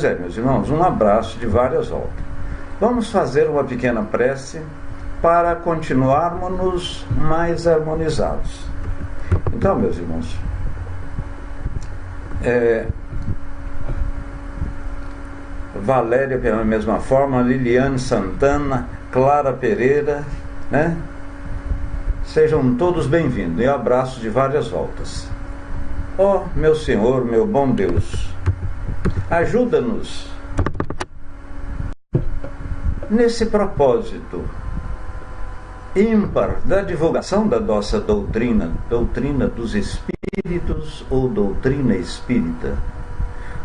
Meus irmãos, um abraço de várias voltas. Vamos fazer uma pequena prece para continuarmos mais harmonizados. Então, meus irmãos, Valéria, pela mesma forma, Liliane Santana, Clara Pereira, né? Sejam todos bem-vindos e abraço de várias voltas. Ó, meu Senhor, meu bom Deus, ajuda-nos nesse propósito ímpar da divulgação da nossa doutrina dos espíritos ou doutrina espírita.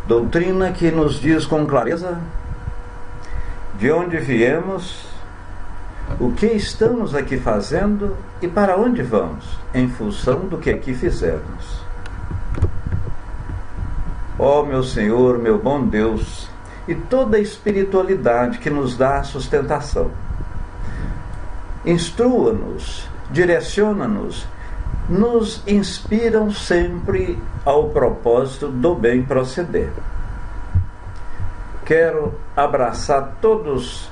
Doutrina que nos diz com clareza de onde viemos, o que estamos aqui fazendo e para onde vamos, em função do que aqui fizermos. Ó meu Senhor, meu bom Deus, e toda a espiritualidade que nos dá a sustentação, instrua-nos, direciona-nos, nos inspiram sempre ao propósito do bem proceder. Quero abraçar todos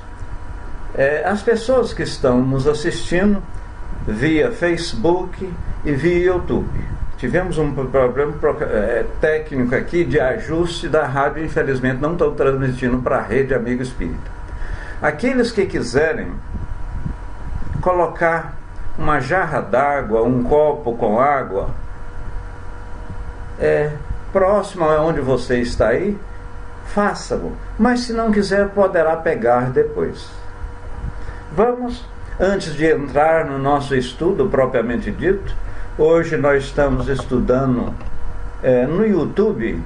as pessoas que estão nos assistindo via Facebook e via YouTube. Tivemos um problema técnico aqui de ajuste da rádio, infelizmente não estão transmitindo para a Rede Amigo Espírita. Aqueles que quiserem colocar uma jarra d'água, um copo com água próximo a onde você está aí, faça-o, mas se não quiser poderá pegar depois. Vamos, antes de entrar no nosso estudo propriamente dito, hoje nós estamos estudando no YouTube,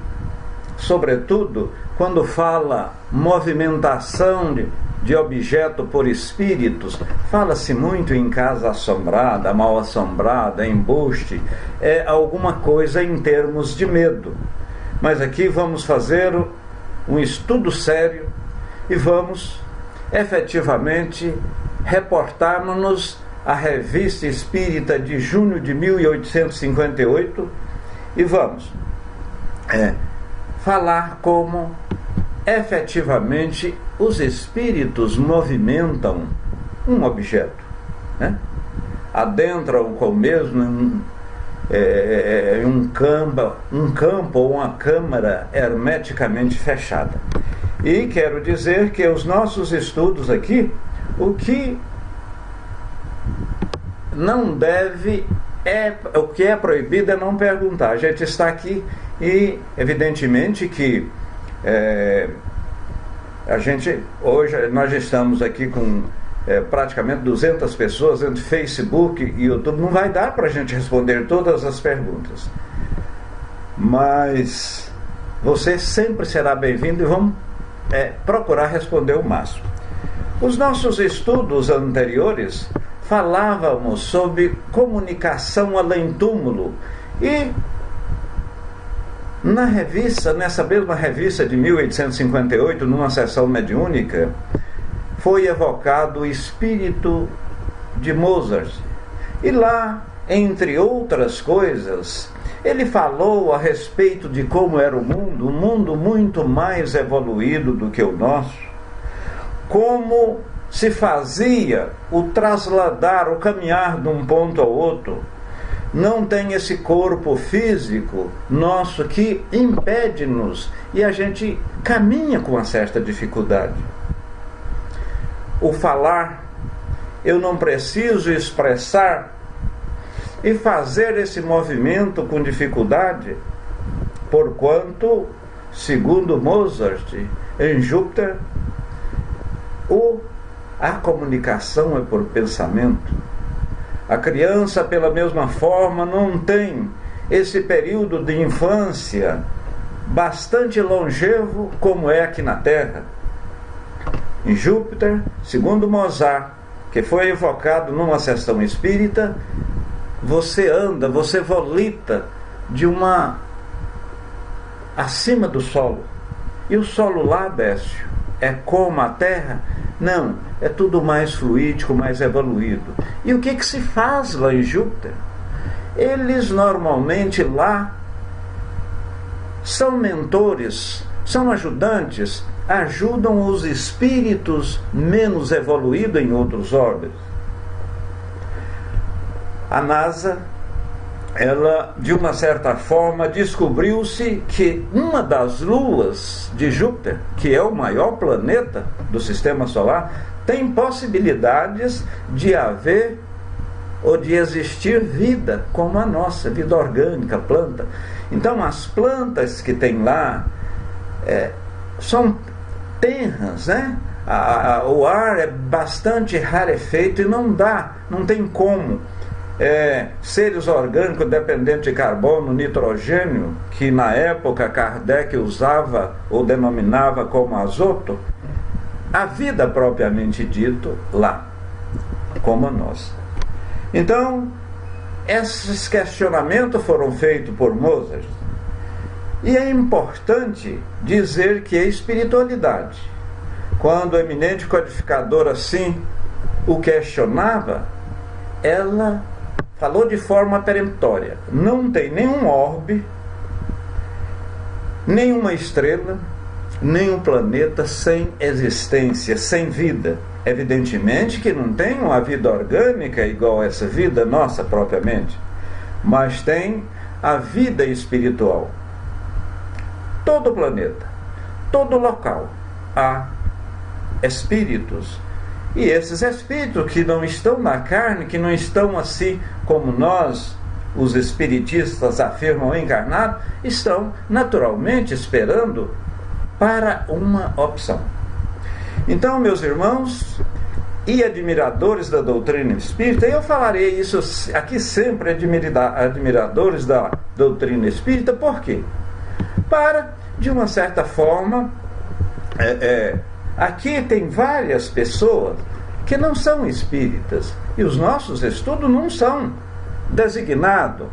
sobretudo quando fala movimentação de objeto por espíritos, fala-se muito em casa assombrada, mal assombrada, embuste, alguma coisa em termos de medo. Mas aqui vamos fazer um estudo sério e vamos efetivamente reportarmos-nos à Revista Espírita de junho de 1858 e vamos falar como efetivamente os espíritos movimentam um objeto, né? Adentram com o mesmo um campo ou uma câmara hermeticamente fechada. E quero dizer que os nossos estudos aqui, o que não deve o que é proibido é não perguntar. A gente está aqui e evidentemente que hoje nós estamos aqui com praticamente 200 pessoas entre Facebook e YouTube. Não vai dar para a gente responder todas as perguntas, mas você sempre será bem-vindo e vamos procurar responder o máximo. Os nossos estudos anteriores falávamos sobre comunicação além-túmulo e nessa mesma revista de 1858, numa sessão mediúnica, foi evocado o espírito de Mozart. E lá, entre outras coisas, ele falou a respeito de como era um mundo muito mais evoluído do que o nosso, como se fazia o trasladar, o caminhar de um ponto ao outro. Não tem esse corpo físico nosso que impede-nos e a gente caminha com uma certa dificuldade. O falar, eu não preciso expressar e fazer esse movimento com dificuldade, porquanto, segundo Mozart, em Júpiter, a comunicação é por pensamento. A criança, pela mesma forma, não tem esse período de infância bastante longevo como é aqui na Terra. Em Júpiter, segundo Mozart, que foi evocado numa sessão espírita, você volita acima do solo. E o solo lá, Décio, é como a Terra? Não, é tudo mais fluídico, mais evoluído. E o que se faz lá em Júpiter? Eles normalmente lá são mentores, são ajudantes, ajudam os espíritos menos evoluídos em outros órgãos. A NASA, ela, de uma certa forma, descobriu-se que uma das luas de Júpiter, que é o maior planeta do sistema solar, tem possibilidades de haver ou de existir vida como a nossa, vida orgânica, planta. Então as plantas que tem lá são tenras, né? O ar é bastante rarefeito e não tem como seres orgânicos dependentes de carbono, nitrogênio, que na época Kardec usava ou denominava como azoto, a vida propriamente dito lá, como a nossa. Então, esses questionamentos foram feitos por Mozart. E é importante dizer que a espiritualidade, quando o eminente codificador assim o questionava, ela falou de forma peremptória: não tem nenhum orbe, nenhuma estrela, nenhum planeta sem existência, sem vida. Evidentemente que não tem uma vida orgânica igual a essa vida nossa propriamente, mas tem a vida espiritual. Todo planeta, todo local, há espíritos. E esses espíritos que não estão na carne, que não estão assim como nós, os espiritistas, afirmam encarnados, estão naturalmente esperando para uma opção. Então, meus irmãos e admiradores da doutrina espírita, eu falarei isso aqui sempre, admiradores da doutrina espírita, por quê? Para, de uma certa forma, aqui tem várias pessoas que não são espíritas, e os nossos estudos não são designados,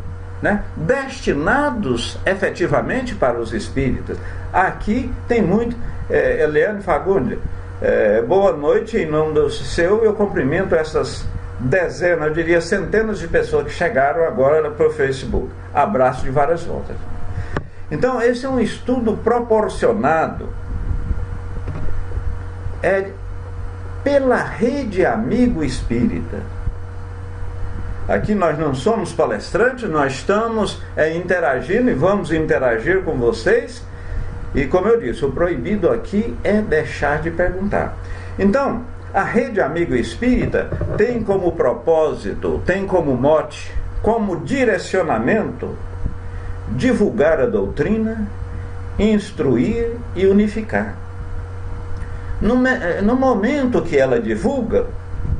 destinados efetivamente para os espíritas. Aqui tem muito. Eliane Fagundes, boa noite, em nome do seu, eu cumprimento essas dezenas, eu diria centenas de pessoas que chegaram agora para o Facebook. Abraço de várias voltas. Então, esse é um estudo proporcionado pela Rede Amigo Espírita. Aqui nós não somos palestrantes, nós estamos interagindo e vamos interagir com vocês. E como eu disse, o proibido aqui é deixar de perguntar. Então, a Rede Amigo Espírita tem como propósito, tem como mote, como direcionamento, divulgar a doutrina, instruir e unificar. No momento que ela divulga,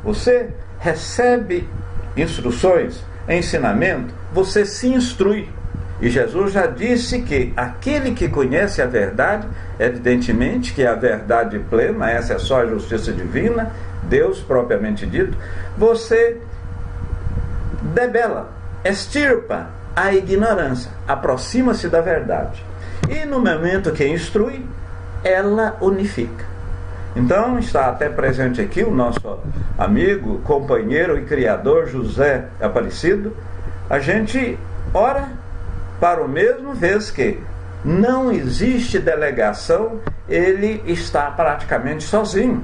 você recebe instruções, ensinamento, você se instrui. E Jesus já disse que aquele que conhece a verdade, evidentemente que é a verdade plena, essa é só a justiça divina, Deus propriamente dito, você debela, extirpa a ignorância, aproxima-se da verdade. E no momento que instrui, ela unifica. Então está até presente aqui o nosso amigo, companheiro e criador José Aparecido. A gente ora para o mesmo, vez que não existe delegação, ele está praticamente sozinho.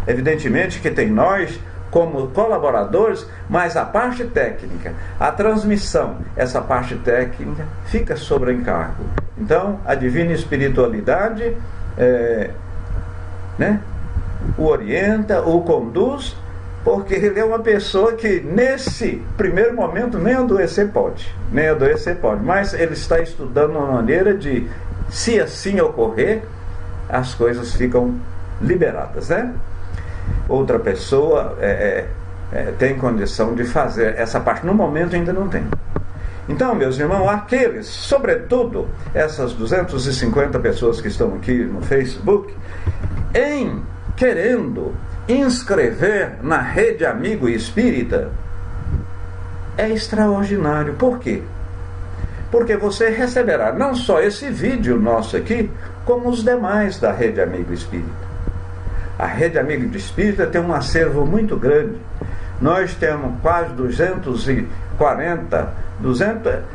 Evidentemente que tem nós como colaboradores, mas a parte técnica, a transmissão, essa parte técnica fica sobre encargo. Então a divina espiritualidade o orienta, o conduz, porque ele é uma pessoa que nesse primeiro momento nem adoecer pode, mas ele está estudando uma maneira de, se assim ocorrer, as coisas ficam liberadas, Outra pessoa tem condição de fazer essa parte, no momento ainda não tem. Então, meus irmãos, aqueles, sobretudo essas 250 pessoas que estão aqui no Facebook, querendo inscrever na Rede Amigo Espírita, é extraordinário. Por quê? Porque você receberá não só esse vídeo nosso aqui, como os demais da Rede Amigo Espírita. A Rede Amigo Espírita tem um acervo muito grande. Nós temos quase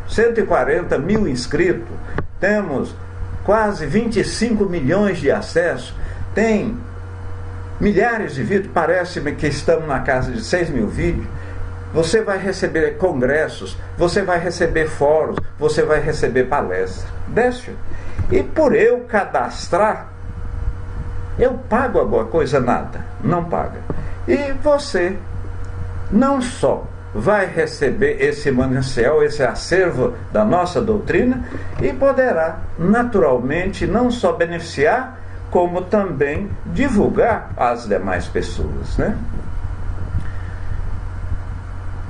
140 mil inscritos. Temos quase 25 milhões de acessos, tem milhares de vídeos, parece-me que estamos na casa de 6 mil vídeos. Você vai receber congressos, você vai receber fóruns, você vai receber palestras. Décio, e por eu cadastrar, eu pago alguma coisa? Nada, não paga. E você não só vai receber esse manancial, esse acervo da nossa doutrina, e poderá naturalmente não só beneficiar, como também divulgar às demais pessoas, né?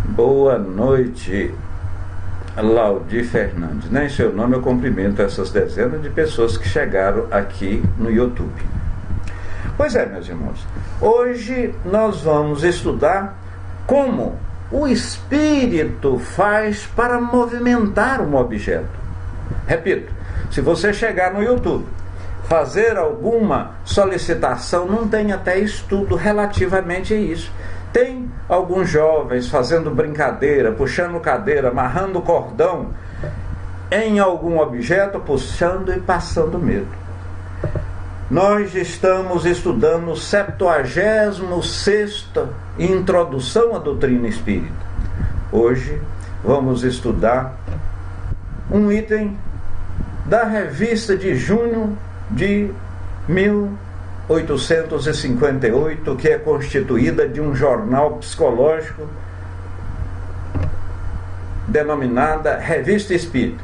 Boa noite, Laudi Fernandes. Em seu nome eu cumprimento essas dezenas de pessoas que chegaram aqui no YouTube. Pois é, meus irmãos, hoje nós vamos estudar como o Espírito faz para movimentar um objeto. Repito, se você chegar no YouTube, fazer alguma solicitação, não tem até estudo relativamente a isso. Tem alguns jovens fazendo brincadeira, puxando cadeira, amarrando cordão em algum objeto, puxando e passando medo. Nós estamos estudando o 76ª Introdução à Doutrina Espírita. Hoje vamos estudar um item da revista de junho de 1858, que é constituída de um jornal psicológico denominada Revista Espírita,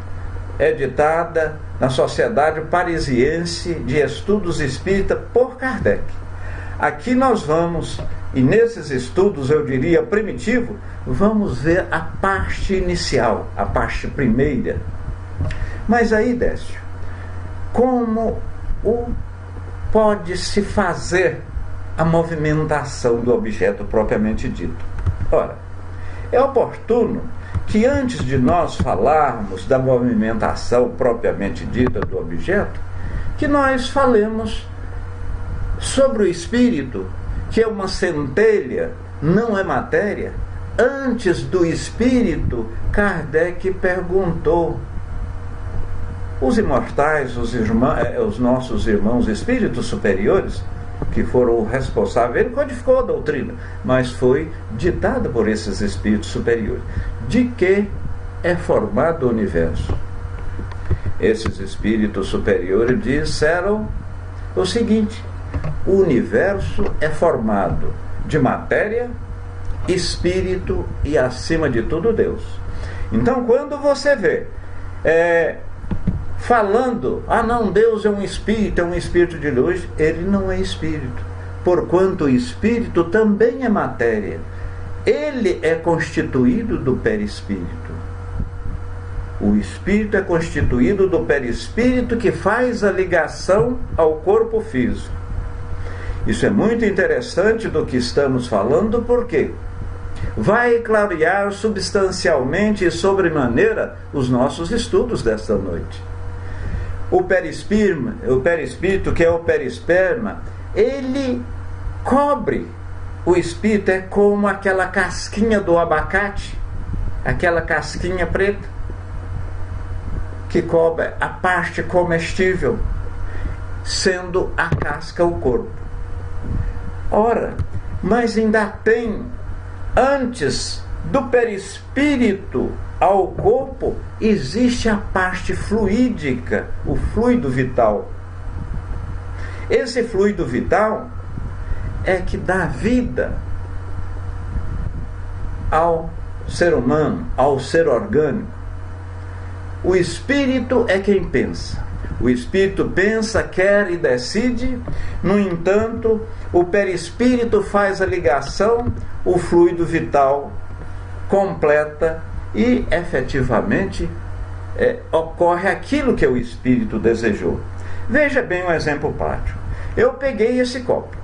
editada na Sociedade Parisiense de Estudos Espírita por Kardec. Aqui nós vamos, e nesses estudos, eu diria primitivo, vamos ver a parte inicial, a parte primeira. Mas aí, Décio, como pode-se fazer a movimentação do objeto propriamente dito? Ora, é oportuno que antes de nós falarmos da movimentação propriamente dita do objeto, que nós falemos sobre o espírito, que é uma centelha, não é matéria. Antes do espírito, Kardec perguntou: os imortais, os nossos irmãos espíritos superiores, que foram responsáveis, ele codificou a doutrina, mas foi ditada por esses espíritos superiores. De que é formado o universo? Esses espíritos superiores disseram o seguinte: o universo é formado de matéria, espírito e, acima de tudo, Deus. Então, quando você vê falando, não, Deus é um espírito de luz, ele não é espírito, porquanto o espírito também é matéria. Ele é constituído do perispírito. O espírito é constituído do perispírito, que faz a ligação ao corpo físico. Isso é muito interessante do que estamos falando, porque vai clarear substancialmente e sobremaneira os nossos estudos desta noite. O perispírito, que é o perisperma, ele cobre o espírito, é como aquela casquinha do abacate, aquela casquinha preta, que cobre a parte comestível, sendo a casca o corpo. Ora, mas ainda tem, antes do perispírito ao corpo, existe a parte fluídica, o fluido vital. Esse fluido vital é que dá vida ao ser humano, ao ser orgânico. O espírito é quem pensa. O espírito pensa, quer e decide. No entanto, o perispírito faz a ligação, o fluido vital completa e, efetivamente, ocorre aquilo que o espírito desejou. Veja bem um exemplo prático. Eu peguei esse copo.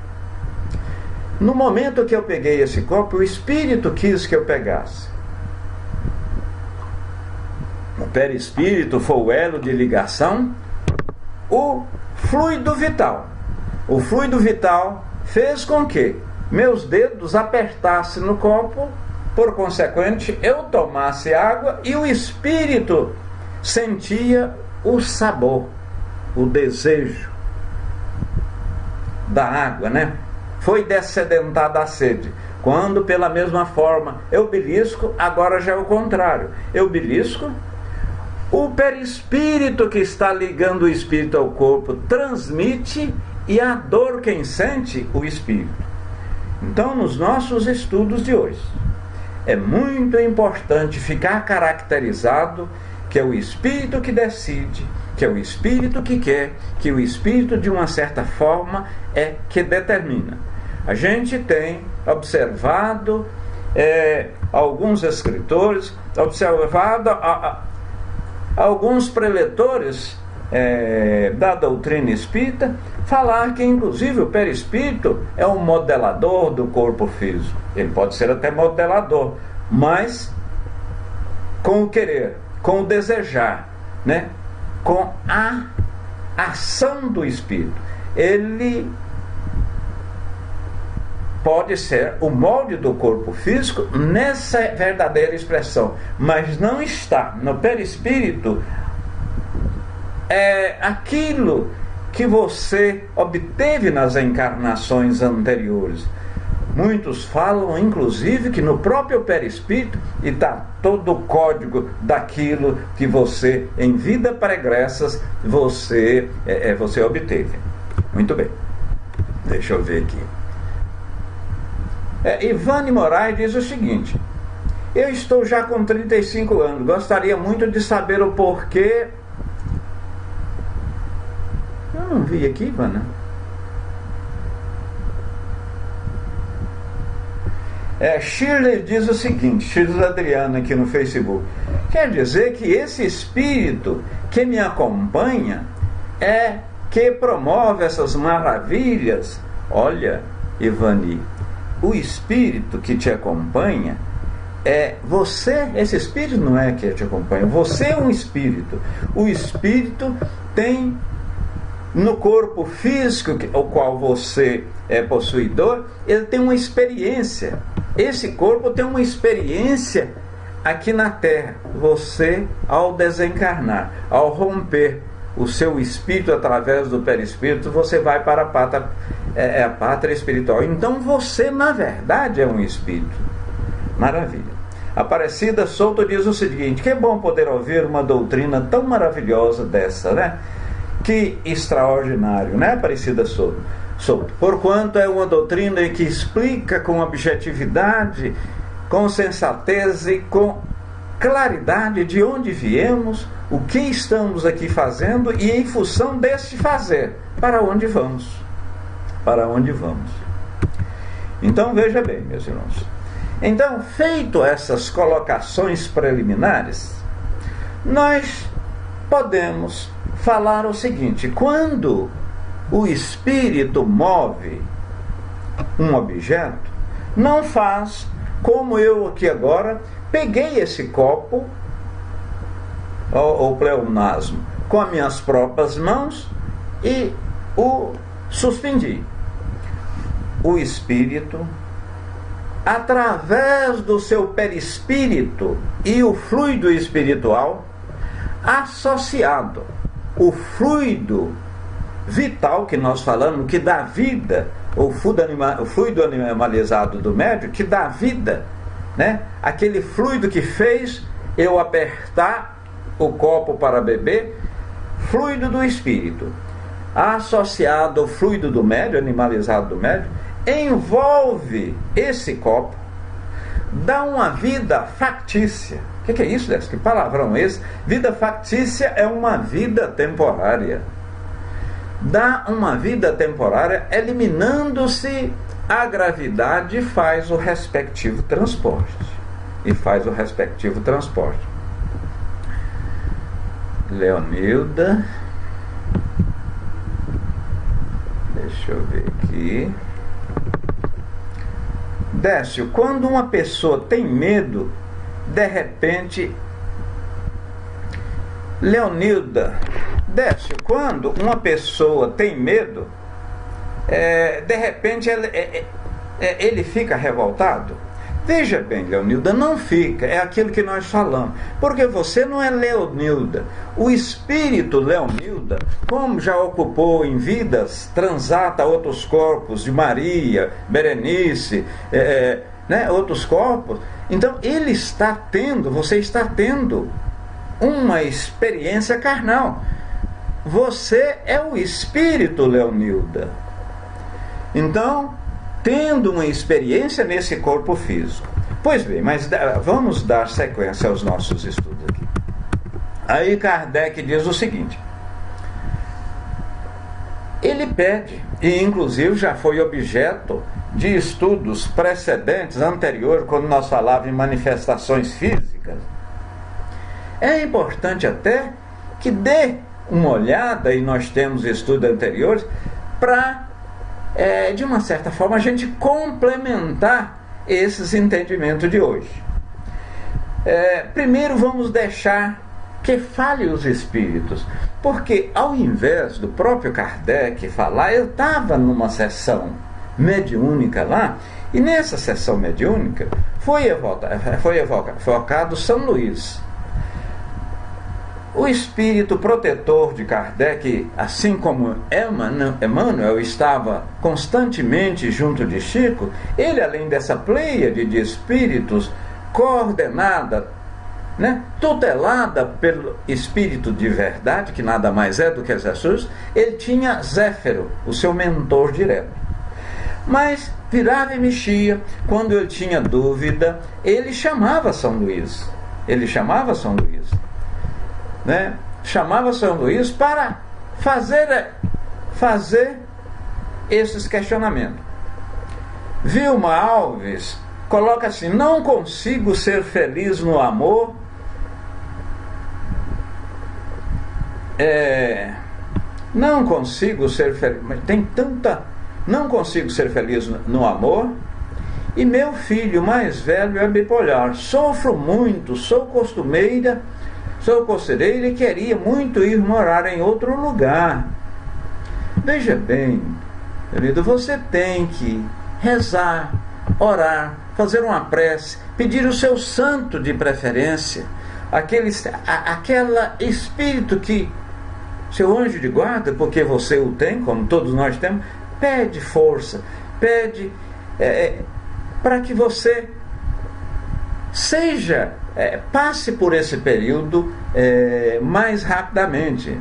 No momento que eu peguei esse copo, o espírito quis que eu pegasse. O perispírito foi o elo de ligação, o fluido vital. O fluido vital fez com que meus dedos apertassem no copo, por consequente, eu tomasse água e o espírito sentia o sabor. o desejo da água, né? Foi dessedentada a sede. Quando, pela mesma forma, eu belisco, agora já é o contrário. Eu belisco, o perispírito que está ligando o espírito ao corpo transmite, e a dor quem sente? O espírito. Então, nos nossos estudos de hoje, é muito importante ficar caracterizado que é o espírito que decide, que é o espírito que quer, que o espírito, de uma certa forma, é que determina. A gente tem observado alguns escritores, observado alguns preletores da doutrina espírita falar que, inclusive, o perispírito é um modelador do corpo físico. Ele pode ser até modelador, mas com o querer, com o desejar, né? Com a ação do espírito. Ele pode ser o molde do corpo físico nessa verdadeira expressão, mas não está no perispírito aquilo que você obteve nas encarnações anteriores. Muitos falam, inclusive, que no próprio perispírito está todo o código daquilo que você, em vida pregressas, você obteve. Muito bem. Deixa eu ver aqui. Ivane Moraes diz o seguinte: eu estou já com 35 anos, gostaria muito de saber o porquê. Eu não vi aqui, Ivana. Shirley diz o seguinte, Shirley Adriana aqui no Facebook: quer dizer que esse espírito que me acompanha é que promove essas maravilhas? Olha, Ivani, o espírito que te acompanha é você. Esse espírito não é que te acompanha, você é um espírito. O espírito tem no corpo físico, o qual você é possuidor, ele tem uma experiência. Esse corpo tem uma experiência aqui na Terra. Você, ao desencarnar, ao romper o seu espírito através do perispírito, você vai para a pátria espiritual. Então você, na verdade, é um espírito. Maravilha. Aparecida Souto diz o seguinte: que bom poder ouvir uma doutrina tão maravilhosa dessa, né? Que extraordinário, né, Aparecida Souto? Porquanto é uma doutrina que explica com objetividade, com sensatez e com claridade de onde viemos, o que estamos aqui fazendo e, em função deste fazer, para onde vamos. Para onde vamos. Então, veja bem, meus irmãos. Então, feito essas colocações preliminares, nós podemos falar o seguinte: quando o espírito move um objeto, não faz como eu aqui agora peguei esse copo ou pleonasmo com as minhas próprias mãos e o suspendi. O espírito, através do seu perispírito e o fluido espiritual associado, o fluido vital que nós falamos, que dá vida, o fluido animalizado do médium, que dá vida, né? Aquele fluido que fez eu apertar o copo para beber, fluido do espírito, associado ao fluido do médium, animalizado do médium, envolve esse copo, dá uma vida factícia. O que é isso, Décio? Que palavrão é esse? Vida factícia é uma vida temporária. Dá uma vida temporária, eliminando-se a gravidade, faz o respectivo transporte. Leonilda, deixa eu ver aqui. Décio, quando uma pessoa tem medo, de repente... Leonilda, Décio, quando uma pessoa tem medo, de repente ele fica revoltado. Veja bem, Leonilda, não fica, é aquilo que nós falamos, porque você não é Leonilda. O espírito Leonilda, como já ocupou em vidas, transata outros corpos de Maria, Berenice, outros corpos, então ele está tendo, você está tendo uma experiência carnal. Você é o espírito Leonilda. Então, tendo uma experiência nesse corpo físico. Pois bem, mas vamos dar sequência aos nossos estudos aqui. Aí Kardec diz o seguinte: ele pede, e inclusive já foi objeto de estudos precedentes, anteriores, quando nós falávamos em manifestações físicas, é importante até que dê uma olhada, e nós temos estudos anteriores, para de uma certa forma a gente complementar esses entendimentos de hoje. Primeiro vamos deixar que fale os espíritos, porque ao invés do próprio Kardec falar, eu estava numa sessão mediúnica lá, e nessa sessão mediúnica foi evocado São Luís. O espírito protetor de Kardec, assim como Emmanuel estava constantemente junto de Chico, ele, além dessa pleiade de espíritos coordenada, tutelada pelo espírito de verdade, que nada mais é do que Jesus, ele tinha Zéfiro, o seu mentor direto. Mas virava e mexia, quando ele tinha dúvida, ele chamava São Luís. Chamava São Luís para fazer esses questionamentos. Vilma Alves coloca assim: não consigo ser feliz no amor, não consigo ser feliz, não consigo ser feliz no amor, e meu filho mais velho é bipolar, sofro muito, sou costureira e queria muito ir morar em outro lugar. Veja bem, querido, você tem que rezar, orar, fazer uma prece, pedir o seu santo de preferência, aquele espírito que, seu anjo de guarda, porque você o tem, como todos nós temos, pede força, pede para que você passe por esse período mais rapidamente.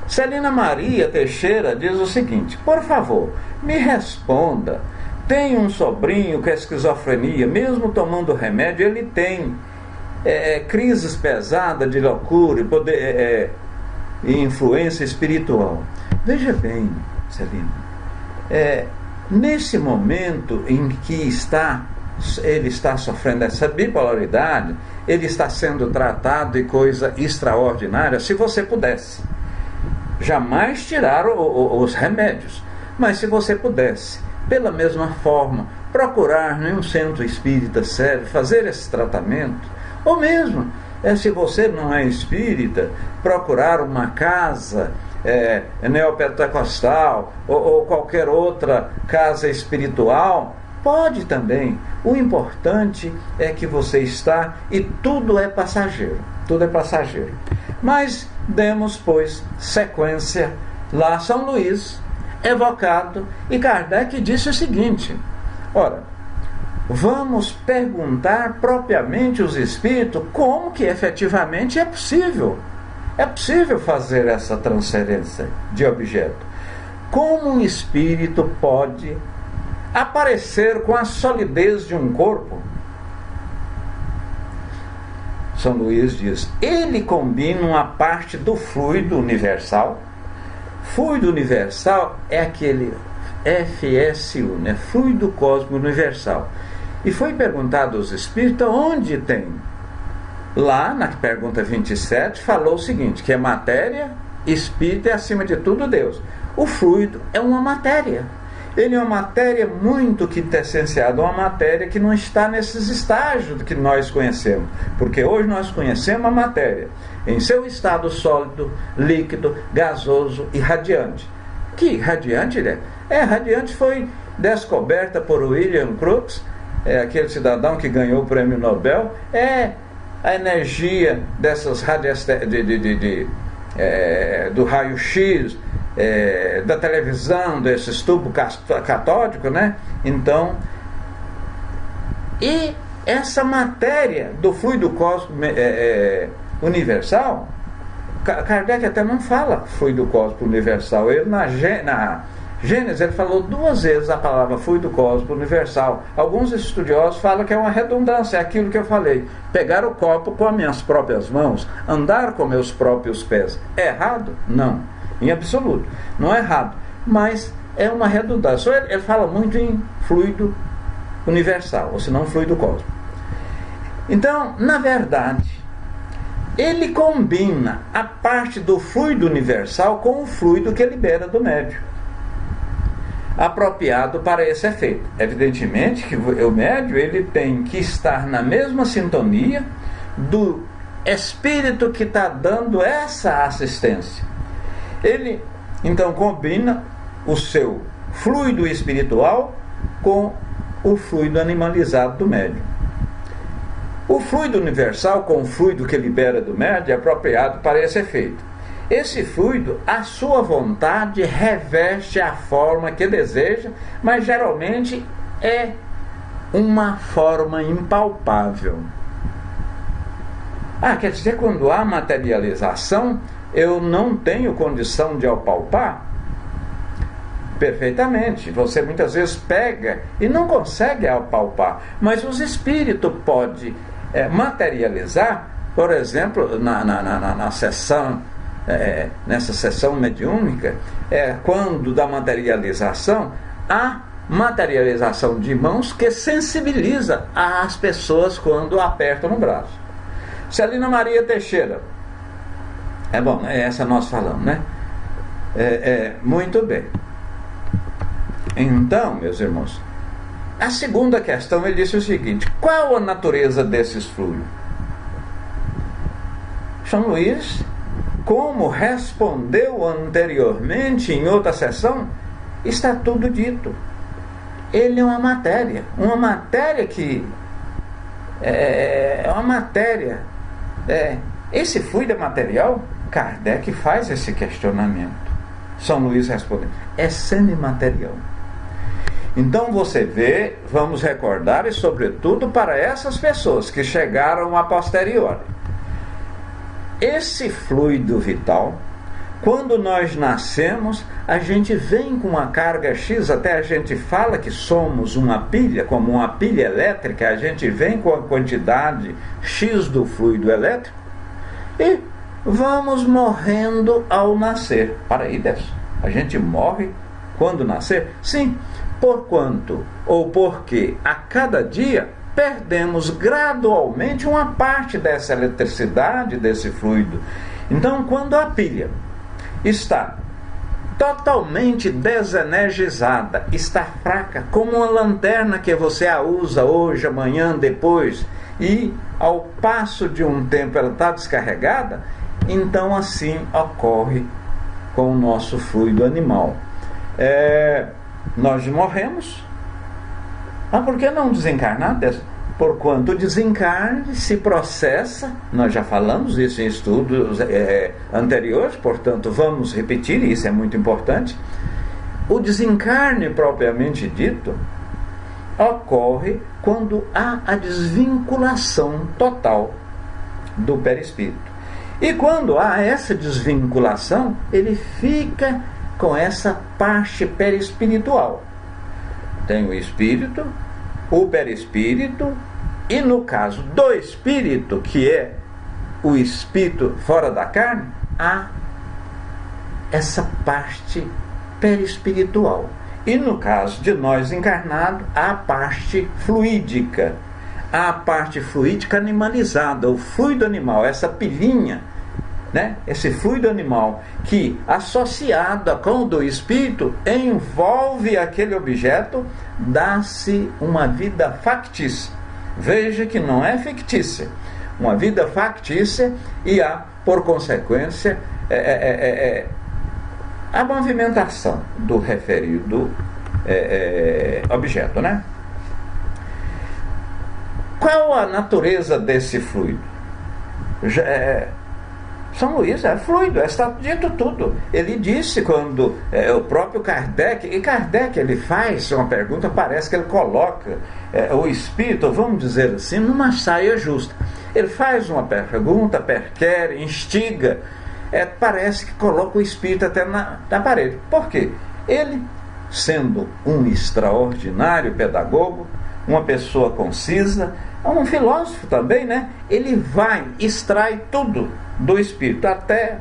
Celina Maria Teixeira diz o seguinte: por favor, me responda. Tenho um sobrinho com esquizofrenia, mesmo tomando remédio, ele tem crises pesadas de loucura e influência espiritual. Veja bem, Celina, nesse momento em que ele está sofrendo essa bipolaridade, ele está sendo tratado de coisa extraordinária. Se você pudesse, jamais tirar os remédios, mas se você pudesse, pela mesma forma, procurar em um centro espírita sério, fazer esse tratamento, ou mesmo, se você não é espírita, procurar uma casa neopentecostal ou qualquer outra casa espiritual, pode também. O importante é que você está, e tudo é passageiro. Mas demos, pois, sequência lá. São Luís, evocado, e Kardec disse o seguinte: ora, vamos perguntar propriamente aos espíritos como que efetivamente é possível fazer essa transferência de objeto. Como um espírito pode aparecer com a solidez de um corpo? São Luís diz: ele combina uma parte do fluido universal. Fluido universal é aquele FSU, fluido cósmico universal. E foi perguntado aos espíritos onde tem. Lá na pergunta 27 falou o seguinte: que a matéria, espírito é acima de tudo Deus. O fluido é uma matéria. Ele é uma matéria muito quintessenciada, uma matéria que não está nesses estágios que nós conhecemos, porque hoje nós conhecemos a matéria em seu estado sólido, líquido, gasoso e radiante. Que radiante radiante foi descoberta por William Crookes aquele cidadão que ganhou o prêmio Nobel, é a energia dessas do raio-x, da televisão, desses tubos catódicos, né? Então, e essa matéria do fluido cósmico universal, Kardec até não fala fluido cósmico universal. Ele na Gênesis ele falou 2 vezes a palavra fluido cósmico universal. Alguns estudiosos falam que é uma redundância, é aquilo que eu falei: pegar o copo com as minhas próprias mãos, andar com meus próprios pés. É errado? Não, em absoluto, não é errado, mas é uma redundância. Ele fala muito em fluido universal, ou se não fluido cósmico. Então, na verdade, ele combina a parte do fluido universal com o fluido que libera do médium, apropriado para esse efeito. Evidentemente que o médium ele tem que estar na mesma sintonia do espírito que está dando essa assistência. Ele então combina o seu fluido espiritual com o fluido animalizado do médium. O fluido universal com o fluido que libera do médium é apropriado para esse efeito. Esse fluido, à sua vontade, reveste a forma que deseja, mas geralmente é uma forma impalpável. Quer dizer, quando há materialização, eu não tenho condição de apalpar? Perfeitamente. Você muitas vezes pega e não consegue apalpar, mas os espíritos podem materializar, por exemplo, na sessão, nessa sessão mediúnica, quando da materialização, há materialização de mãos que sensibiliza as pessoas quando apertam no braço. Celina Maria Teixeira, essa nós falamos, né? Muito bem. Então, meus irmãos, a segunda questão, ele disse o seguinte: qual a natureza desses fluidos? São Luís, como respondeu anteriormente em outra sessão, está tudo dito. Ele é uma matéria que é uma matéria. Esse fluido é material? Kardec faz esse questionamento. São Luís responde: é semimaterial. Então você vê, vamos recordar, e sobretudo para essas pessoas que chegaram a posteriori, esse fluido vital, quando nós nascemos, a gente vem com uma carga X, até a gente fala que somos uma pilha, como uma pilha elétrica, a gente vem com a quantidade X do fluido elétrico e vamos morrendo ao nascer. Para aí, Décio, a gente morre quando nascer? Sim. Porquanto ou porque a cada dia perdemos gradualmente uma parte dessa eletricidade, desse fluido. Então, quando a pilha está totalmente desenergizada, está fraca, como uma lanterna que você a usa hoje, amanhã, depois, e ao passo de um tempo ela está descarregada, então assim ocorre com o nosso fluido animal. Nós morremos. Por que não desencarnar? Porquanto o desencarne se processa, nós já falamos isso em estudos anteriores, portanto vamos repetir, isso é muito importante. O desencarne propriamente dito ocorre quando há a desvinculação total do perispírito. E quando há essa desvinculação, ele fica com essa parte perispiritual. Tem o espírito, o perispírito, e no caso do espírito, que é o espírito fora da carne, há essa parte perispiritual. E no caso de nós encarnados, há a parte fluídica. Há a parte fluídica animalizada, o fluido animal, essa pilhinha, né? Esse fluido animal que, associado com o do espírito, envolve aquele objeto, dá-se uma vida factícia. Veja que não é fictícia, uma vida factícia, e há, por consequência, a movimentação do referido objeto, né? Qual a natureza desse fluido? São Luís é fluido, está dito tudo. Ele disse quando o próprio Kardec, e Kardec ele faz uma pergunta, parece que ele coloca o espírito, vamos dizer assim, numa saia justa. Ele faz uma pergunta, perquer, instiga, parece que coloca o espírito até na parede. Por quê? Ele, sendo um extraordinário pedagogo, uma pessoa concisa, um filósofo também, né? Ele extrai tudo do espírito, até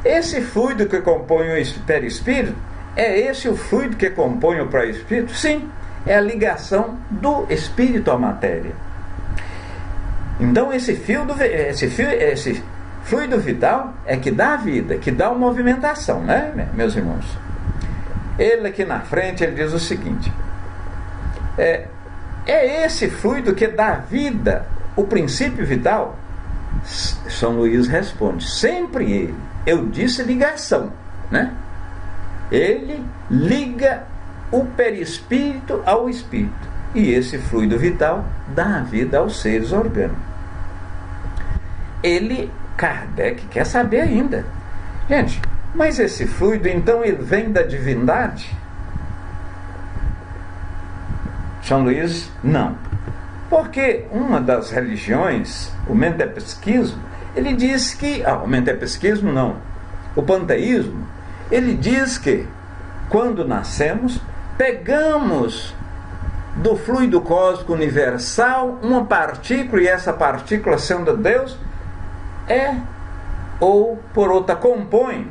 esse fluido que compõe o perispírito. É esse o fluido que compõe o pré-espírito? Sim, é a ligação do espírito à matéria. Então esse fluido vital é que dá vida, que dá uma movimentação, né, meus irmãos? Ele aqui na frente, ele diz o seguinte: é esse fluido que dá vida, o princípio vital? São Luís responde: sempre ele. Eu disse ligação, né? Ele liga o perispírito ao espírito, e esse fluido vital dá vida aos seres orgânicos. Kardec quer saber ainda, gente, mas esse fluido então ele vem da divindade? São Luís, não. Porque uma das religiões, o mentepsiquismo, ele diz que... o mentepsiquismo não, o panteísmo, ele diz que quando nascemos, pegamos do fluido cósmico universal uma partícula, e essa partícula, sendo Deus, ou por outra, compõe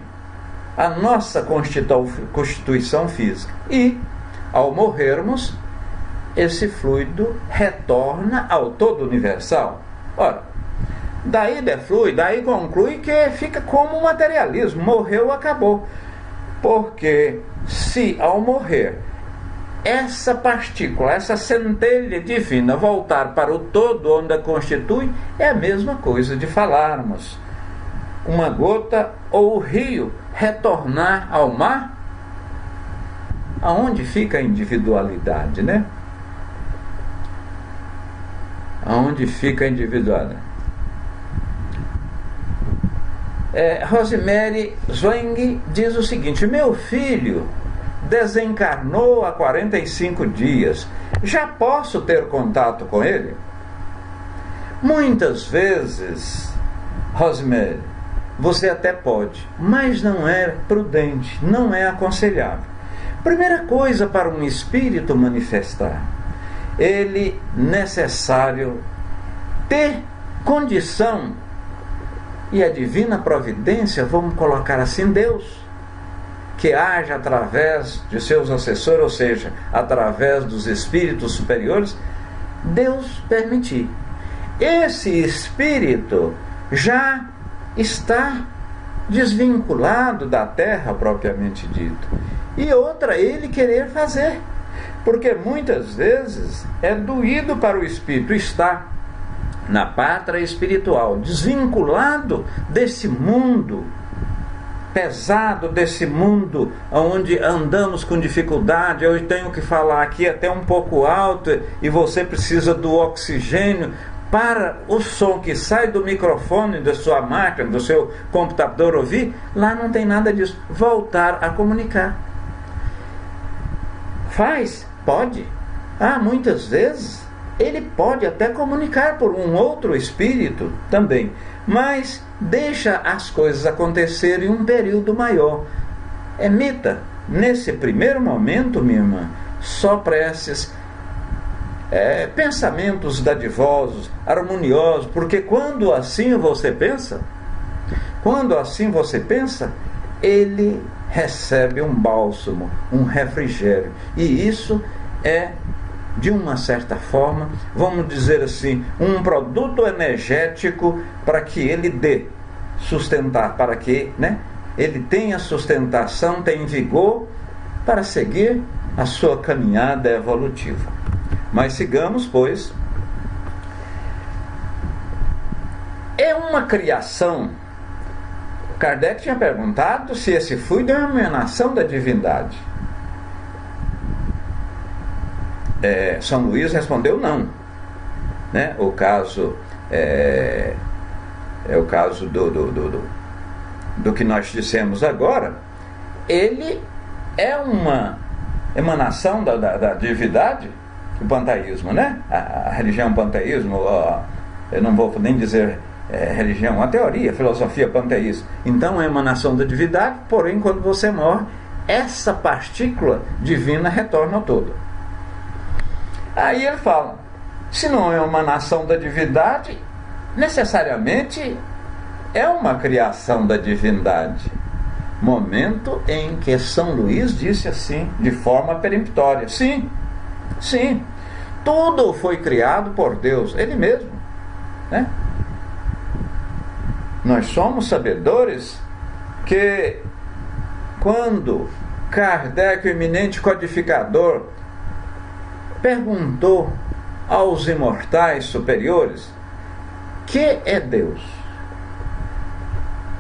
a nossa constituição física. E, ao morrermos, esse fluido retorna ao todo universal. Ora, daí deflui, daí conclui que fica como materialismo. Morreu, acabou. Porque se ao morrer essa partícula, essa centelha divina voltar para o todo onde a constitui, é a mesma coisa de falarmos uma gota ou o rio retornar ao mar. Aonde fica a individualidade, né? Aonde fica a individualidade? Rosemary Zweng diz o seguinte: meu filho desencarnou há 45 dias. Já posso ter contato com ele? Muitas vezes, Rosemary, você até pode, mas não é prudente, não é aconselhável. Primeira coisa para um espírito manifestar, ele necessário ter condição, e a divina providência, vamos colocar assim, Deus, que age através de seus assessores, ou seja, através dos espíritos superiores, Deus permitir. Esse espírito já está desvinculado da terra propriamente dito. E outra, ele querer fazer. Porque muitas vezes é doído para o espírito estar na pátria espiritual, desvinculado desse mundo pesado, desse mundo onde andamos com dificuldade. Eu tenho que falar aqui até um pouco alto e você precisa do oxigênio para o som que sai do microfone da sua máquina, do seu computador ouvir. Lá não tem nada disso. Voltar a comunicar. Pode. Muitas vezes ele pode até comunicar por um outro espírito também, mas deixa as coisas acontecerem em um período maior. Emita, nesse primeiro momento, minha irmã, só preces, pensamentos dadivosos, harmoniosos, porque quando assim você pensa, ele recebe um bálsamo, um refrigério, e isso é, de uma certa forma, vamos dizer assim, um produto energético para que ele dê sustentar, para que, ele tenha sustentação, tenha vigor para seguir a sua caminhada evolutiva. Mas sigamos, pois. É uma criação. Kardec tinha perguntado se esse fluido é uma emanação da divindade. São Luís respondeu não. né? O caso é o caso do que nós dissemos agora. Ele é uma emanação da divindade, o panteísmo, né? A religião panteísmo, eu não vou nem dizer religião, a teoria, a filosofia panteísta. Então é emanação da divindade, porém quando você morre, essa partícula divina retorna ao todo. Aí ele fala, se não é uma emanação da divindade, necessariamente é uma criação da divindade. Momento em que São Luís disse assim, de forma peremptória: sim, sim, tudo foi criado por Deus, Ele mesmo, né? Nós somos sabedores que quando Kardec, o eminente codificador, perguntou aos imortais superiores: que é Deus?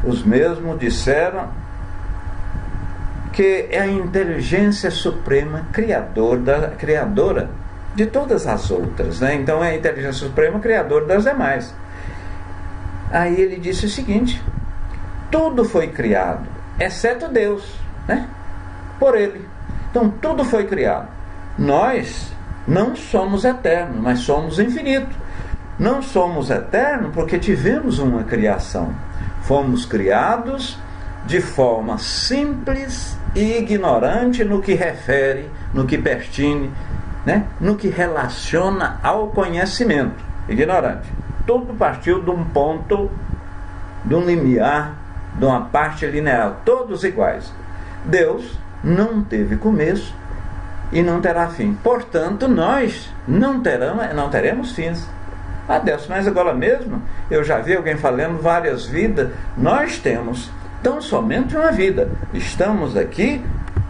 Os mesmos disseram que é a inteligência suprema criadora de todas as outras, né? Então é a inteligência suprema criadora das demais. Aí ele disse o seguinte: tudo foi criado, exceto Deus, né? Por Ele. Então tudo foi criado. Nós não somos eternos, mas somos infinitos. Não somos eternos porque tivemos uma criação. Fomos criados de forma simples e ignorante no que refere, no que pertine, né? No que relaciona ao conhecimento. Ignorante. Tudo partiu de um ponto, de um limiar, de uma parte linear, todos iguais. Deus não teve começo e não terá fim. Portanto, nós não teremos fins. Deus, mas agora mesmo, eu já vi alguém falando várias vidas. Nós temos tão somente uma vida. Estamos aqui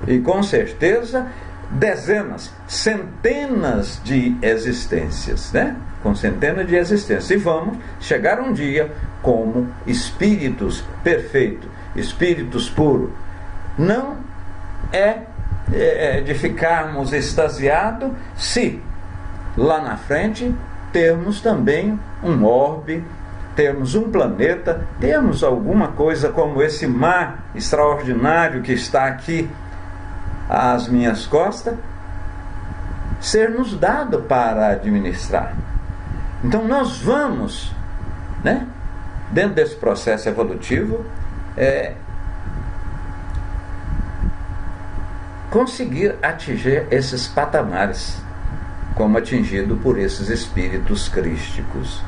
e com certeza dezenas, centenas de existências, né? Com centenas de existências. E vamos chegar um dia como espíritos perfeitos, espíritos puros. Não é de ficarmos extasiados se lá na frente termos também um orbe, termos um planeta, termos alguma coisa como esse mar extraordinário que está aqui às minhas costas, ser nos dado para administrar. Então nós vamos, né, dentro desse processo evolutivo, conseguir atingir esses patamares, como atingido por esses espíritos crísticos.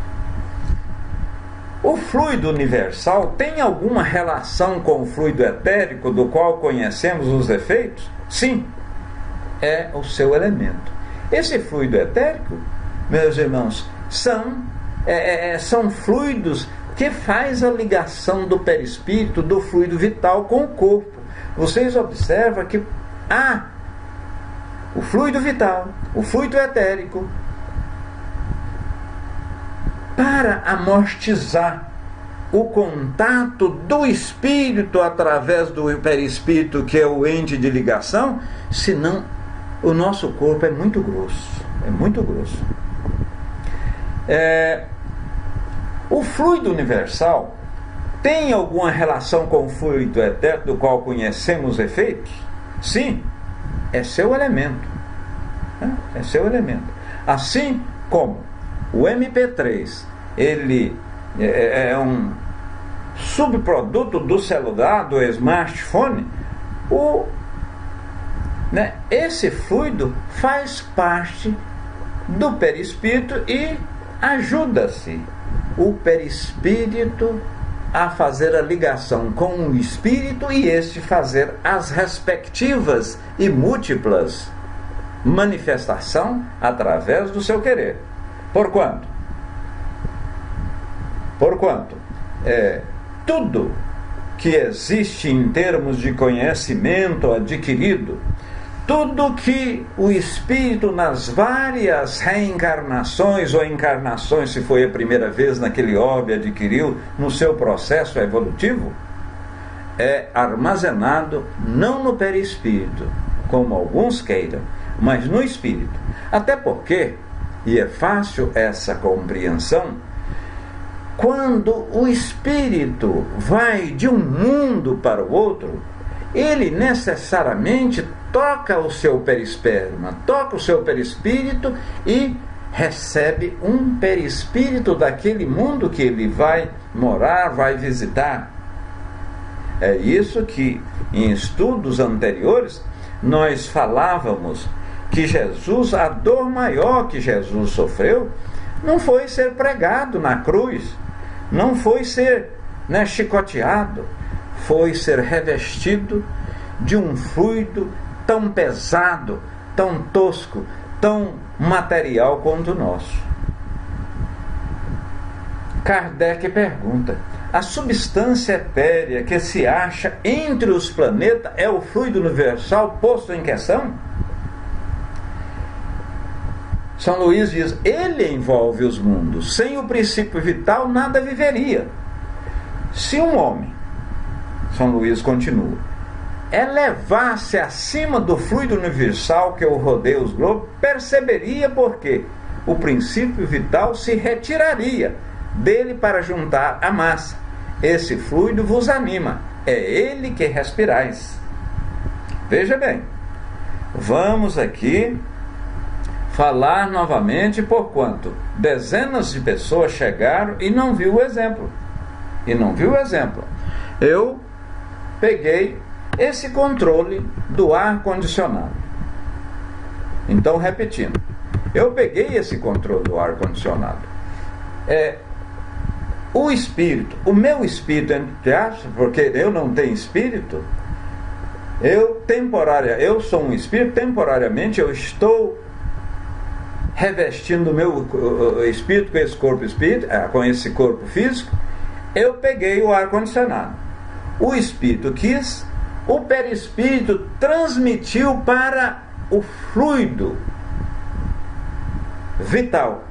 O fluido universal tem alguma relação com o fluido etérico do qual conhecemos os efeitos? Sim, é o seu elemento. Esse fluido etérico, meus irmãos, são fluidos que faz a ligação do perispírito, do fluido vital com o corpo. Vocês observam que o fluido vital, o fluido etérico, para amortizar o contato do espírito através do perispírito, que é o ente de ligação, senão o nosso corpo é muito grosso. É muito grosso. O fluido universal tem alguma relação com o fluido etérico do qual conhecemos os efeitos? Sim, é seu elemento. É seu elemento. Assim como o MP3, ele é um subproduto do celular, do smartphone, esse fluido faz parte do perispírito e ajuda-se o perispírito a fazer a ligação com o espírito e este fazer as respectivas e múltiplas manifestação através do seu querer. Porquanto tudo que existe em termos de conhecimento adquirido, tudo que o espírito nas várias reencarnações ou encarnações, se foi a primeira vez naquele orbe, adquiriu no seu processo evolutivo, é armazenado não no perispírito, como alguns queiram, mas no espírito. Até porque e é fácil essa compreensão, quando o espírito vai de um mundo para o outro, ele necessariamente toca o seu perisperma, toca o seu perispírito e recebe um perispírito daquele mundo que ele vai morar, vai visitar. É isso que em estudos anteriores nós falávamos, que Jesus, a dor maior que Jesus sofreu, não foi ser pregado na cruz, não foi ser chicoteado, foi ser revestido de um fluido tão pesado, tão tosco, tão material quanto o nosso. Kardec pergunta: a substância etérea que se acha entre os planetas é o fluido universal posto em questão? São Luís diz: ele envolve os mundos. Sem o princípio vital, nada viveria. Se um homem, São Luís continua, elevasse acima do fluido universal que o rodeia os globos, perceberia porque o princípio vital se retiraria dele para juntar a massa. Esse fluido vos anima, é ele que respirais. Veja bem, vamos aqui falar novamente, porquanto dezenas de pessoas chegaram e não viu o exemplo. Eu peguei esse controle do ar-condicionado. Então, repetindo, eu peguei esse controle do ar-condicionado. O espírito, o meu espírito, entre aspas, porque eu não tenho espírito, eu sou um espírito, temporariamente eu estou revestindo o meu espírito com esse corpo espírito, com esse corpo físico. Eu peguei o ar-condicionado. O espírito quis, o perispírito transmitiu para o fluido vital,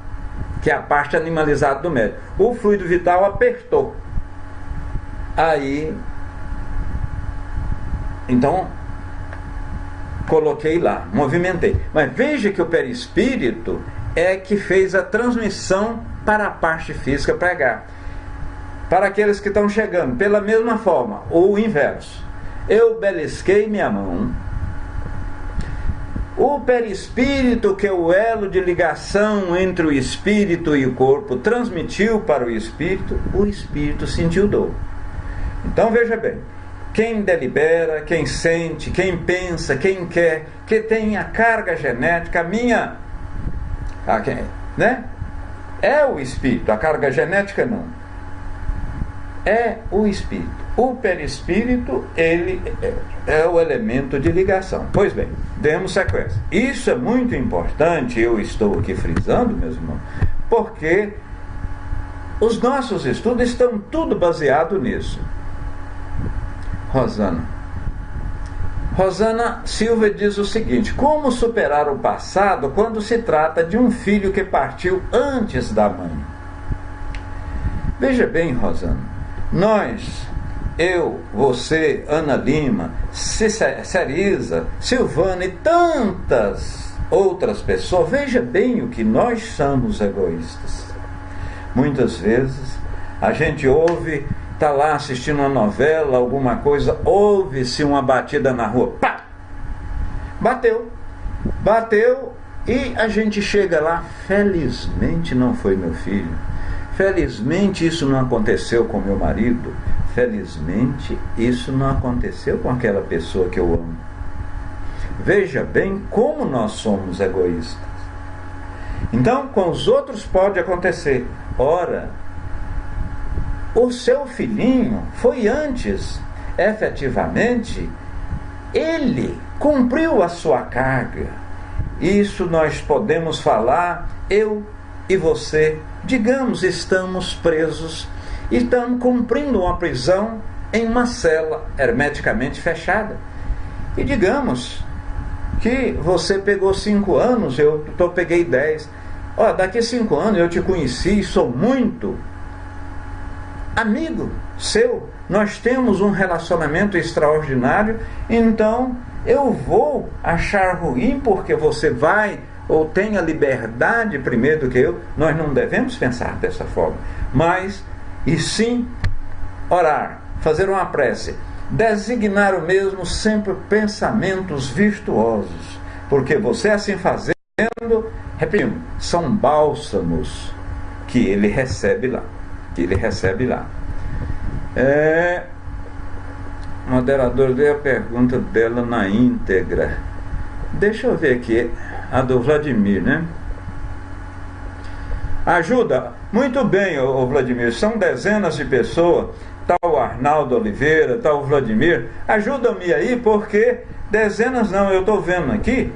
que é a parte animalizada do médico. O fluido vital apertou. Aí, então, coloquei lá, movimentei. Mas veja que o perispírito é que fez a transmissão para a parte física pregar. Para aqueles que estão chegando, pela mesma forma, ou o inverso. Eu belisquei minha mão. O perispírito, que é o elo de ligação entre o espírito e o corpo, transmitiu para o espírito sentiu dor. Então veja bem, quem delibera, quem sente, quem pensa, quem quer, que tem a carga genética, é o espírito, a carga genética não. É o espírito. O perispírito, ele é o elemento de ligação. Pois bem, demos sequência. Isso é muito importante, eu estou aqui frisando, meus irmãos, porque os nossos estudos estão tudo baseado nisso. Rosana Silva diz o seguinte: como superar o passado quando se trata de um filho que partiu antes da mãe? Veja bem, Rosana, nós, eu, você, Ana Lima, Ceriza, Silvana e tantas outras pessoas, veja bem o que nós somos egoístas. Muitas vezes a gente ouve, está lá assistindo uma novela, alguma coisa, ouve-se uma batida na rua, pá! Bateu e a gente chega lá, felizmente não foi meu filho. Felizmente isso não aconteceu com meu marido. Felizmente isso não aconteceu com aquela pessoa que eu amo. Veja bem como nós somos egoístas. Então, com os outros pode acontecer. Ora, o seu filhinho foi antes. Efetivamente, ele cumpriu a sua carga. Isso nós podemos falar, eu e você, digamos, estamos presos e estamos cumprindo uma prisão em uma cela hermeticamente fechada. E digamos que você pegou 5 anos, eu peguei 10. Daqui 5 anos eu te conheci, sou muito amigo seu, nós temos um relacionamento extraordinário, então eu vou achar ruim porque você vai ou tenha liberdade primeiro do que eu, nós não devemos pensar dessa forma. Mas, e sim, orar, fazer uma prece, designar o mesmo sempre pensamentos virtuosos, porque você assim fazendo, repetindo, são bálsamos que ele recebe lá. O moderador deu a pergunta dela na íntegra. Deixa eu ver aqui, a do Vladimir, né? Ajuda, muito bem, o Vladimir, são dezenas de pessoas, tá o Arnaldo Oliveira, tá o Vladimir, ajuda-me aí, porque dezenas não, eu estou vendo aqui,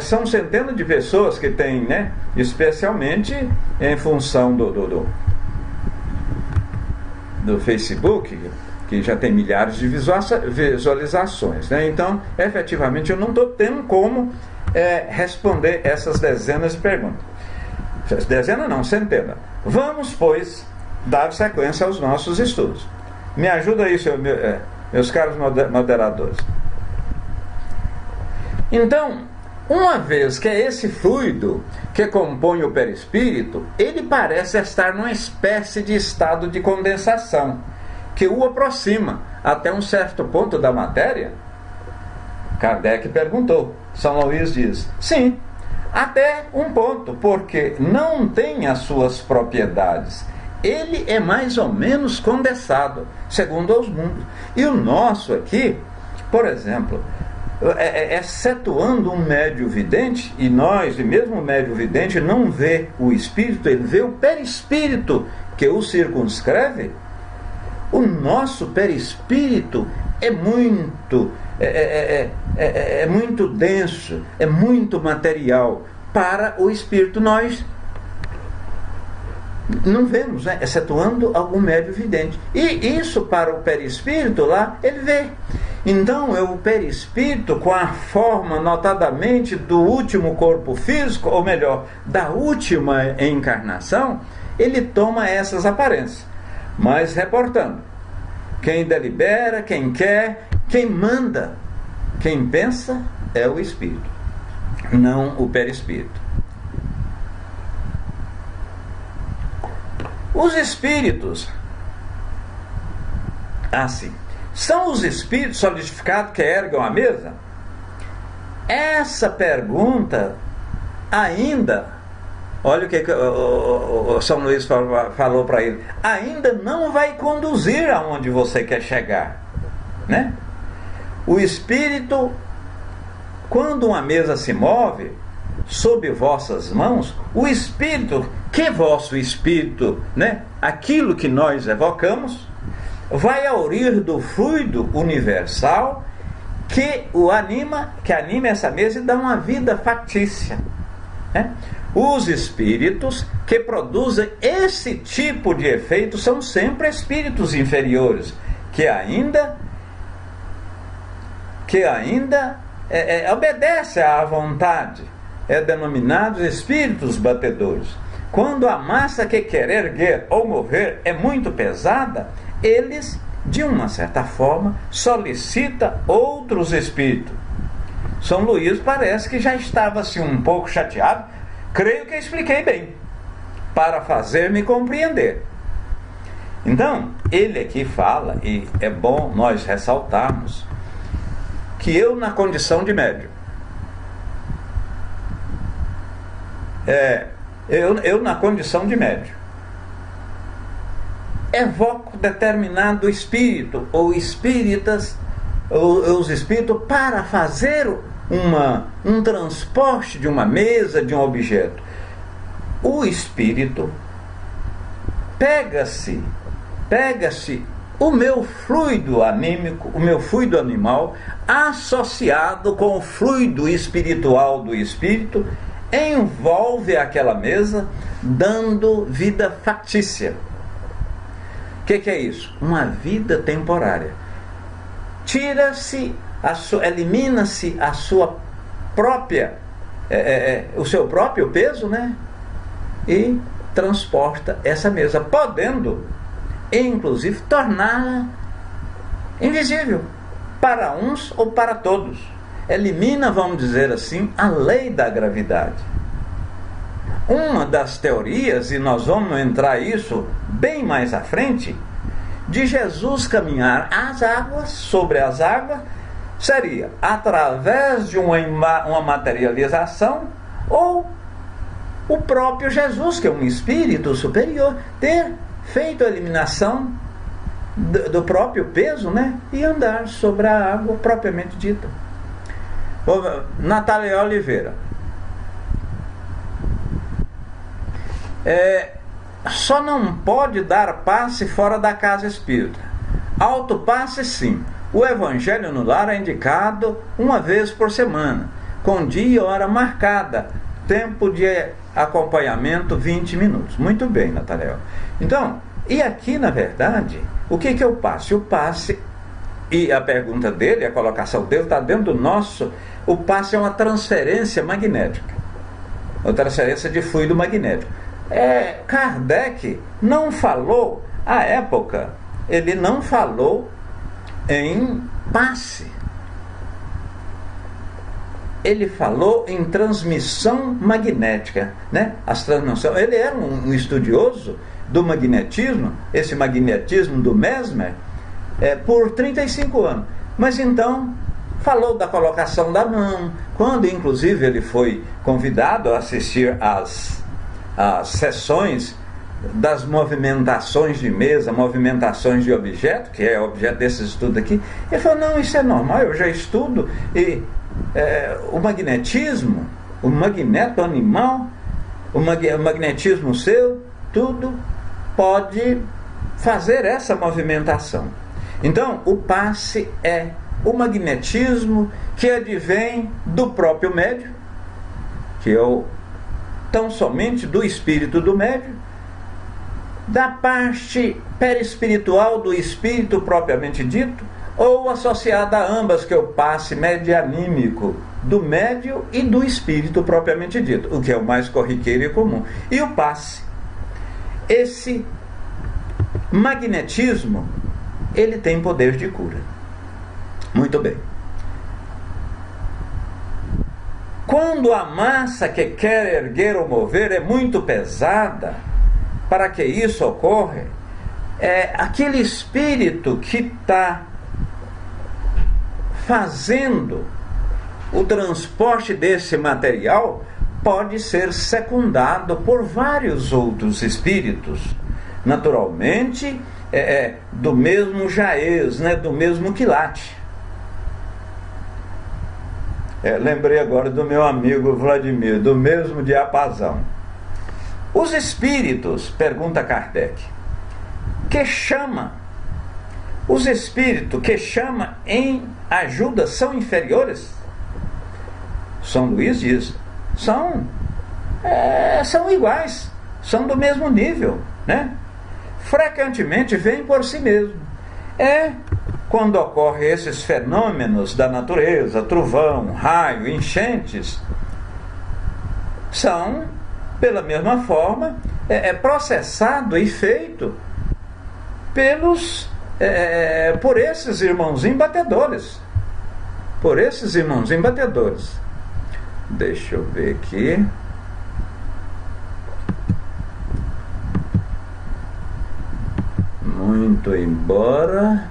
são centenas de pessoas que tem, né? Especialmente em função do Facebook, que já tem milhares de visualizações, né? Então, efetivamente, eu não estou tendo como responder essas dezenas de perguntas. Dezenas não, centenas. Vamos, pois, dar sequência aos nossos estudos. Me ajuda aí, meus caros moderadores. Então, uma vez que é esse fluido que compõe o perispírito, ele parece estar numa espécie de estado de condensação, que o aproxima até um certo ponto da matéria. Kardec perguntou. São Luís diz, sim, até um ponto, porque não tem as suas propriedades. Ele é mais ou menos condensado, segundo os mundos. E o nosso aqui, por exemplo, excetuando um médio vidente, e mesmo o médio vidente não vê o espírito, ele vê o perispírito que o circunscreve. O nosso perispírito é muito denso, é muito material. Para o espírito nós não vemos, né? Excetuando algum médio vidente. E isso para o perispírito lá, ele vê. Então o perispírito, com a forma notadamente do último corpo físico, ou melhor, da última encarnação, ele toma essas aparências. Mas reportando, quem delibera, quem quer, quem manda, quem pensa é o espírito, não o perispírito. Os espíritos, assim, são os espíritos solidificados que erguem a mesa? Essa pergunta ainda, olha o que o São Luís falou para ele, ainda não vai conduzir aonde você quer chegar, né? O espírito, quando uma mesa se move sob vossas mãos, o espírito, que vosso espírito, né? Aquilo que nós evocamos, vai aurir do fluido universal que anima essa mesa e dá uma vida factícia, né? Os espíritos que produzem esse tipo de efeito são sempre espíritos inferiores, que ainda obedecem à vontade, denominados espíritos batedores. Quando a massa que quer erguer ou mover é muito pesada, eles, de uma certa forma, solicitam outros espíritos. São Luís parece que já estava assim, um pouco chateado. Creio que expliquei bem, para fazer-me compreender. Então, ele aqui fala, e é bom nós ressaltarmos, que eu na condição de médium, eu na condição de médium, evoco determinado espírito, ou espíritas, ou os espíritos, para fazer um transporte de uma mesa, de um objeto. O espírito pega-se o meu fluido anímico, o meu fluido animal, associado com o fluido espiritual do espírito, envolve aquela mesa, dando vida factícia. O que é isso? Uma vida temporária. Elimina-se a sua própria, o seu próprio peso, né? E transporta essa mesa, podendo, inclusive, torná-la invisível para uns ou para todos. Elimina, vamos dizer assim, a lei da gravidade. uma das teorias, e nós vamos entrar isso bem mais à frente, de Jesus caminhar as águas, sobre as águas, seria através de uma materialização, ou o próprio Jesus, que é um espírito superior, ter feito a eliminação do próprio peso, né? E andar sobre a água propriamente dita. Natália Oliveira. Só não pode dar passe fora da casa espírita. Autopasse sim. O Evangelho no Lar é indicado uma vez por semana, com dia e hora marcada, tempo de acompanhamento 20 minutos. Muito bem, Nathanael. Então, e aqui na verdade, o que é o passe? O passe, e a pergunta dele, a colocação dele está dentro do nosso. O passe é uma transferência magnética, uma transferência de fluido magnético. Kardec não falou, à época, ele não falou em passe. Ele falou em transmissão magnética, né? As transmissões. Ele era um estudioso do magnetismo, esse magnetismo do Mesmer, por 35 anos. Mas então falou da colocação da mão, quando inclusive ele foi convidado a assistir às sessões das movimentações de mesa, movimentações de objeto, que é objeto desse estudo aqui. Ele falou, não, isso é normal, eu já estudo, e o magnetismo, o magneto animal, o magnetismo seu, tudo pode fazer essa movimentação. Então, o passe é o magnetismo que advém do próprio médium, que é tão somente do espírito do médium, da parte perispiritual do espírito propriamente dito, ou associada a ambas, que é o passe medianímico do médium e do espírito propriamente dito, o que é o mais corriqueiro e comum. E o passe, esse magnetismo, ele tem poder de cura. Muito bem. Quando a massa que quer erguer ou mover é muito pesada, para que isso ocorra, aquele espírito que está fazendo o transporte desse material pode ser secundado por vários outros espíritos, naturalmente do mesmo jaez, né, do mesmo quilate. Lembrei agora do meu amigo Vladimir, do mesmo diapasão. Os espíritos, pergunta Kardec, os espíritos que chama em ajuda são inferiores? São Luís diz, são iguais, são do mesmo nível, né? Frequentemente vêm por si mesmo. Quando ocorrem esses fenômenos da natureza, trovão, raio, enchentes, são, pela mesma forma, processado e feito por esses irmãozinhos batedores. Deixa eu ver aqui. Muito embora.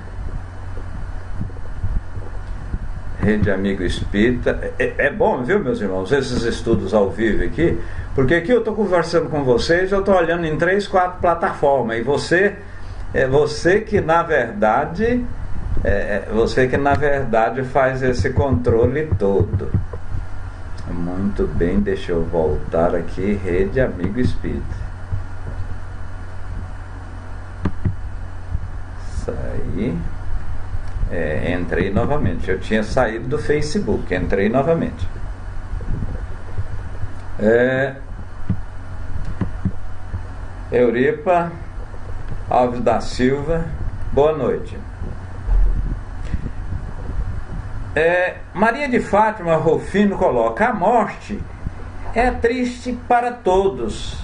Rede Amigo Espírita. É bom, viu, meus irmãos, esses estudos ao vivo aqui, porque aqui eu estou conversando com vocês, eu estou olhando em 3, 4 plataformas, e você que na verdade faz esse controle todo. Muito bem, deixa eu voltar aqui, Rede Amigo Espírita. Saí. Entrei novamente. Eu tinha saído do Facebook, entrei novamente. Euripa Alves da Silva, boa noite. Maria de Fátima Rufino coloca: a morte é triste para todos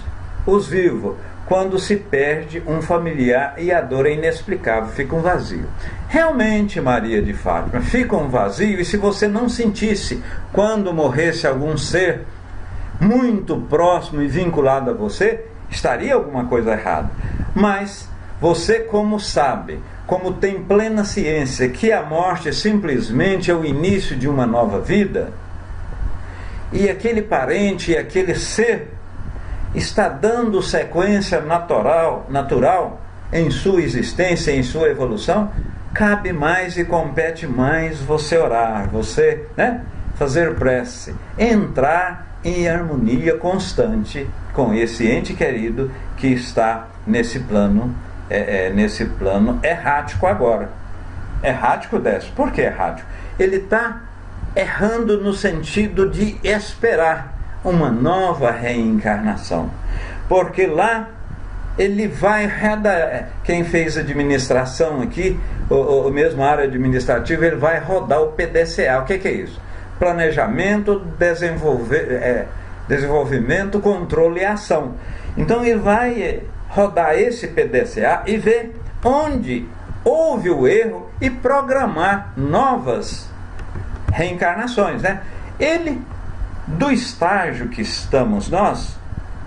os vivos, quando se perde um familiar e a dor é inexplicável, fica um vazio. Realmente, Maria de Fátima, fica um vazio, e se você não sentisse quando morresse algum ser, muito próximo e vinculado a você, estaria alguma coisa errada. Mas você, como sabe, como tem plena ciência que a morte simplesmente é o início de uma nova vida, e aquele parente e aquele ser está dando sequência natural em sua existência, em sua evolução, cabe mais e compete mais você orar, você, fazer prece, entrar em harmonia constante com esse ente querido que está nesse plano errático agora. Errático desse. Por que errático? Ele está errando no sentido de esperar uma nova reencarnação, porque lá ele vai quem fez administração aqui, ou mesmo a área administrativa, ele vai rodar o PDCA. O que é isso? Planejamento, desenvolvimento, controle e ação. Então ele vai rodar esse PDCA e ver onde houve o erro e programar novas reencarnações, Ele, do estágio que estamos nós,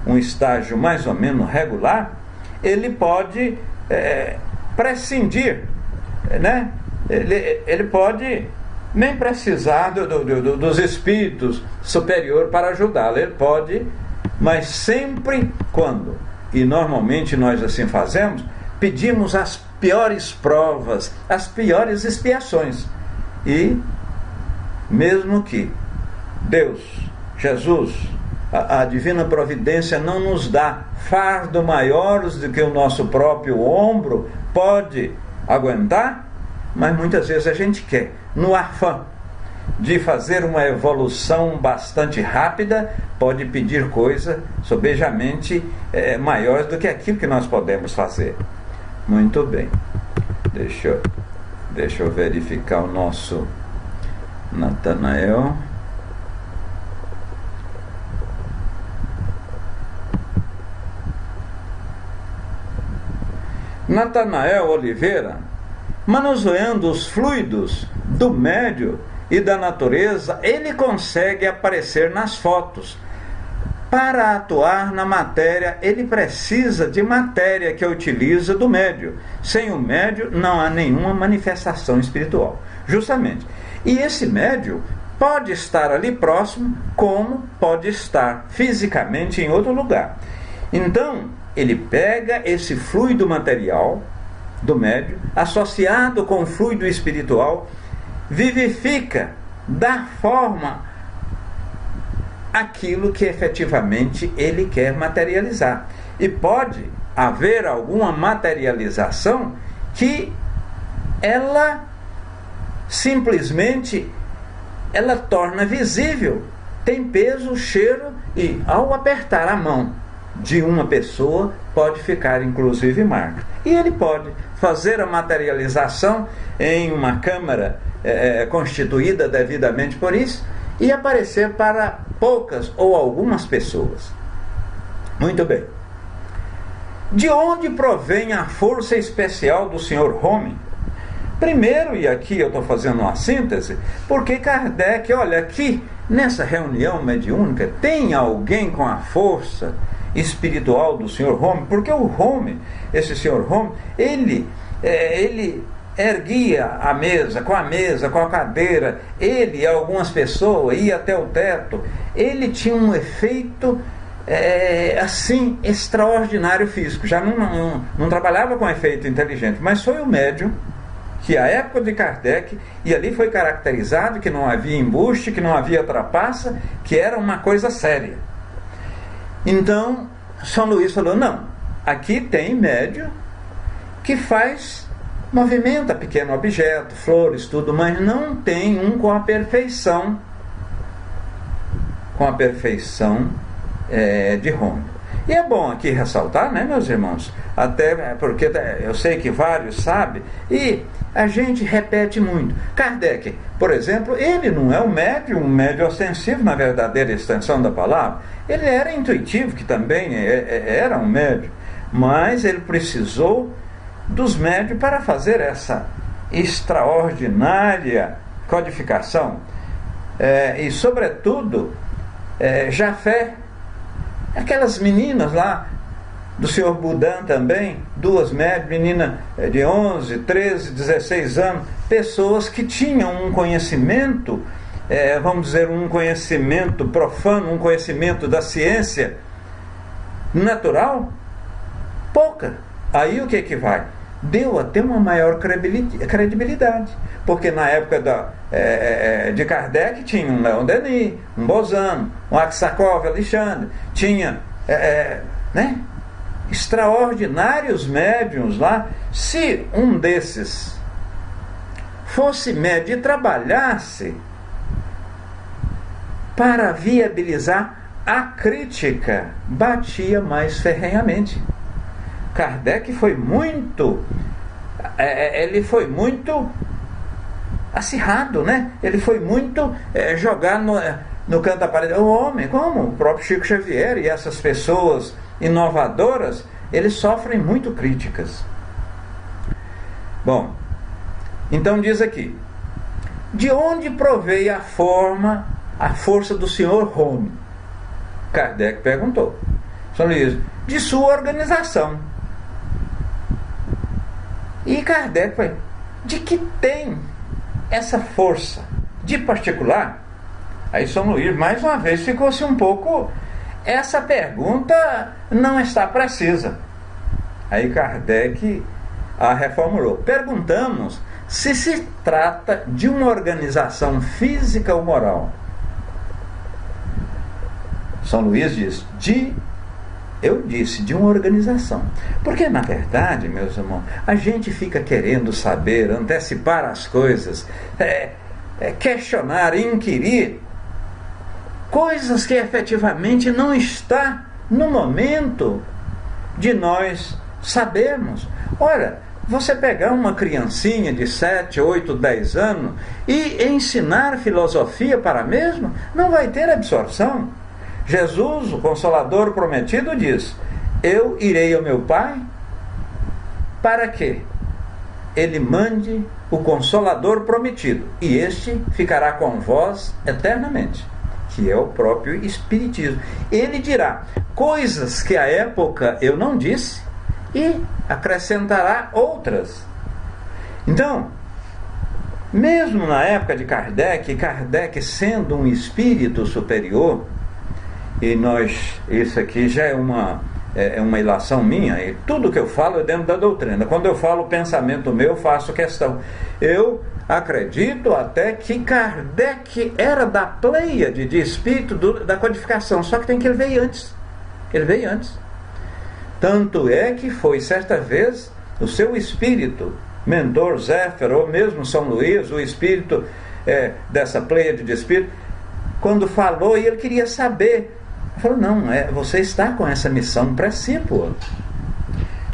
um estágio mais ou menos regular, ele pode prescindir, ele pode nem precisar dos espíritos superiores para ajudá-lo. Ele pode, mas sempre quando, e normalmente nós assim fazemos, pedimos as piores provas, as piores expiações. E mesmo que Deus, Jesus, a divina providência não nos dá fardo maiores do que o nosso próprio ombro pode aguentar, mas muitas vezes a gente quer, no afã de fazer uma evolução bastante rápida, pode pedir coisa sobejamente maiores do que aquilo que nós podemos fazer. Muito bem. Deixa eu verificar o nosso Natanael. Natanael Oliveira, manuseando os fluidos do médio e da natureza, ele consegue aparecer nas fotos. Para atuar na matéria, ele precisa de matéria que utiliza do médio. Sem o médio, não há nenhuma manifestação espiritual. Justamente. E esse médio pode estar ali próximo, como pode estar fisicamente em outro lugar. Então, ele pega esse fluido material do médio, associado com o fluido espiritual, vivifica, dá forma aquilo que efetivamente ele quer materializar. E pode haver alguma materialização que ela simplesmente torna visível, tem peso, cheiro, e ao apertar a mão de uma pessoa pode ficar inclusive marca. E ele pode fazer a materialização em uma câmara constituída devidamente por isso e aparecer para poucas ou algumas pessoas. Muito bem. De onde provém a força especial do Sr. Home? Primeiro, e aqui eu estou fazendo uma síntese, porque Kardec, olha, aqui nessa reunião mediúnica tem alguém com a força espiritual do Sr. Home, porque o Home, esse Sr. Home, ele erguia a mesa, com a cadeira, ele e algumas pessoas ia até o teto, ele tinha um efeito assim, extraordinário físico, já não trabalhava com efeito inteligente, mas foi o médium que a época de Kardec, e ali foi caracterizado que não havia embuste, que não havia trapaça, que era uma coisa séria. Então, São Luís falou, não, aqui tem médium que movimenta pequeno objeto, flores, tudo, mas não tem um com a perfeição de Home. E é bom aqui ressaltar, meus irmãos, até porque eu sei que vários sabem, e a gente repete muito. Kardec, por exemplo, ele não é um médium ostensivo na verdadeira extensão da palavra. Ele era intuitivo, que também era um médium, mas ele precisou dos médios para fazer essa extraordinária codificação. E, sobretudo, Jafé, aquelas meninas lá do senhor Budan também, duas médias, menina de 11, 13, 16 anos, pessoas que tinham um conhecimento, vamos dizer, um conhecimento profano, um conhecimento da ciência natural, pouca. Aí o que vai? Deu até uma maior credibilidade, porque na época de Kardec tinha um Leon Denis, um Bozano, um Aksakov Alexandre, tinha extraordinários médiuns lá. Se um desses fosse médium e trabalhasse para viabilizar a crítica, batia mais ferrenhamente. Kardec foi muito acirrado, né? Ele foi muito jogar no canto da parede. O homem, como o próprio Chico Xavier e essas pessoas inovadoras, eles sofrem muito críticas. Bom, então diz aqui: de onde provém a força do senhor Home? Kardec perguntou. São Luís: de sua organização. E Kardec foi: de que tem essa força de particular? Aí São Luís mais uma vez ficou-se um pouco, essa pergunta não está precisa. Aí Kardec a reformulou: perguntamos se trata de uma organização física ou moral. São Luís diz: eu disse de uma organização. Porque, na verdade, meus irmãos, a gente fica querendo saber, antecipar as coisas, questionar, inquirir coisas que efetivamente não está no momento de nós sabermos. Ora, você pegar uma criancinha de 7, 8, 10 anos e ensinar filosofia para a mesma, não vai ter absorção. Jesus, o Consolador prometido, diz: eu irei ao meu Pai para que Ele mande o Consolador prometido, e este ficará com vós eternamente, que é o próprio Espiritismo. Ele dirá coisas que à época eu não disse e acrescentará outras. Então, mesmo na época de Kardec sendo um espírito superior, e isso aqui já é uma ilação minha, e tudo que eu falo é dentro da doutrina. Quando eu falo o pensamento meu, eu faço questão. Eu acredito até que Kardec era da pleiade de espírito da codificação, só que ele veio antes. Ele veio antes. Tanto é que foi certa vez o seu espírito, mentor Zéfiro, ou mesmo São Luís, o espírito dessa pleiade de espírito, quando falou, e ele queria saber. Ele falou: não, você está com essa missão precípua.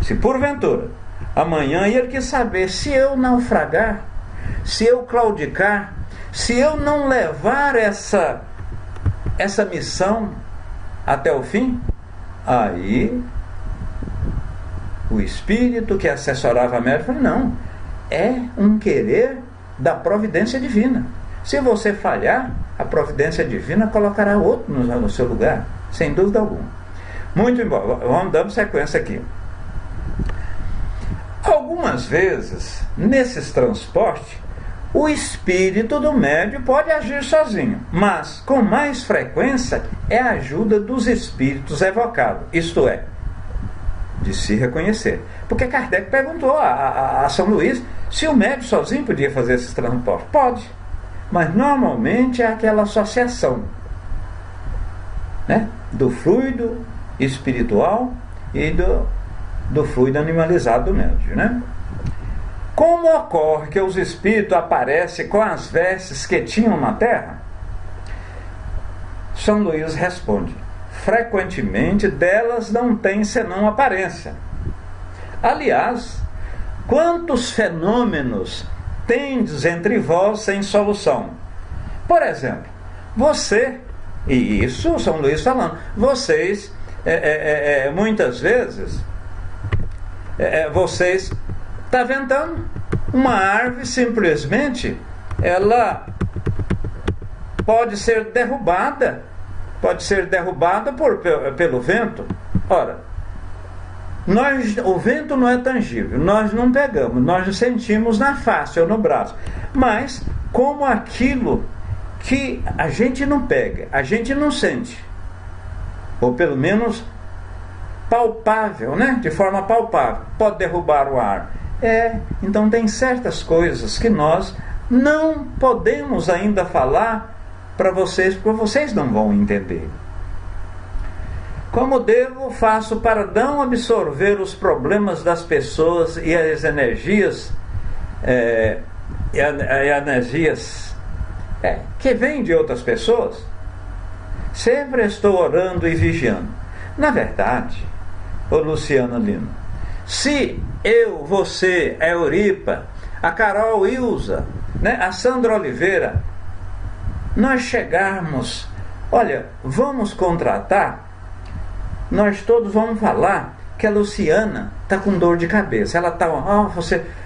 Se porventura amanhã, e ele quis saber, se eu naufragar, se eu claudicar, se eu não levar essa missão até o fim, aí o espírito que assessorava a médium falou: não, é um querer da providência divina. Se você falhar, a providência divina colocará outro no seu lugar, sem dúvida alguma. Muito embora, vamos dando sequência aqui. Algumas vezes, nesses transportes, o espírito do médium pode agir sozinho, mas com mais frequência é a ajuda dos espíritos evocados, isto é, de se reconhecer. Porque Kardec perguntou a São Luís se o médium sozinho podia fazer esses transportes. Pode, mas normalmente é aquela associação, né, do fluido espiritual e do fluido animalizado do médium, né? Como ocorre que os espíritos aparecem com as vestes que tinham na terra? São Luís responde: frequentemente delas não tem senão aparência. Aliás, quantos fenômenos tendes entre vós sem solução? Por exemplo, você, e isso São Luís falando, vocês muitas vezes vocês está ventando uma árvore, simplesmente ela pode ser derrubada pode ser derrubada pelo vento. Ora, o vento não é tangível, nós não pegamos, nós sentimos na face ou no braço, mas como aquilo que a gente não pega, a gente não sente, ou pelo menos palpável, né? De forma palpável, pode derrubar o ar. Então tem certas coisas que nós não podemos ainda falar para vocês, porque vocês não vão entender. Como faço para não absorver os problemas das pessoas e as energias, que vêm de outras pessoas? Sempre estou orando e vigiando. Na verdade, ô Luciano Lino, se eu, você, a Euripa, a Carol Ilza, né, a Sandra Oliveira, nós chegarmos, olha, vamos contratar, nós todos vamos falar que a Luciana está com dor de cabeça. Ela está,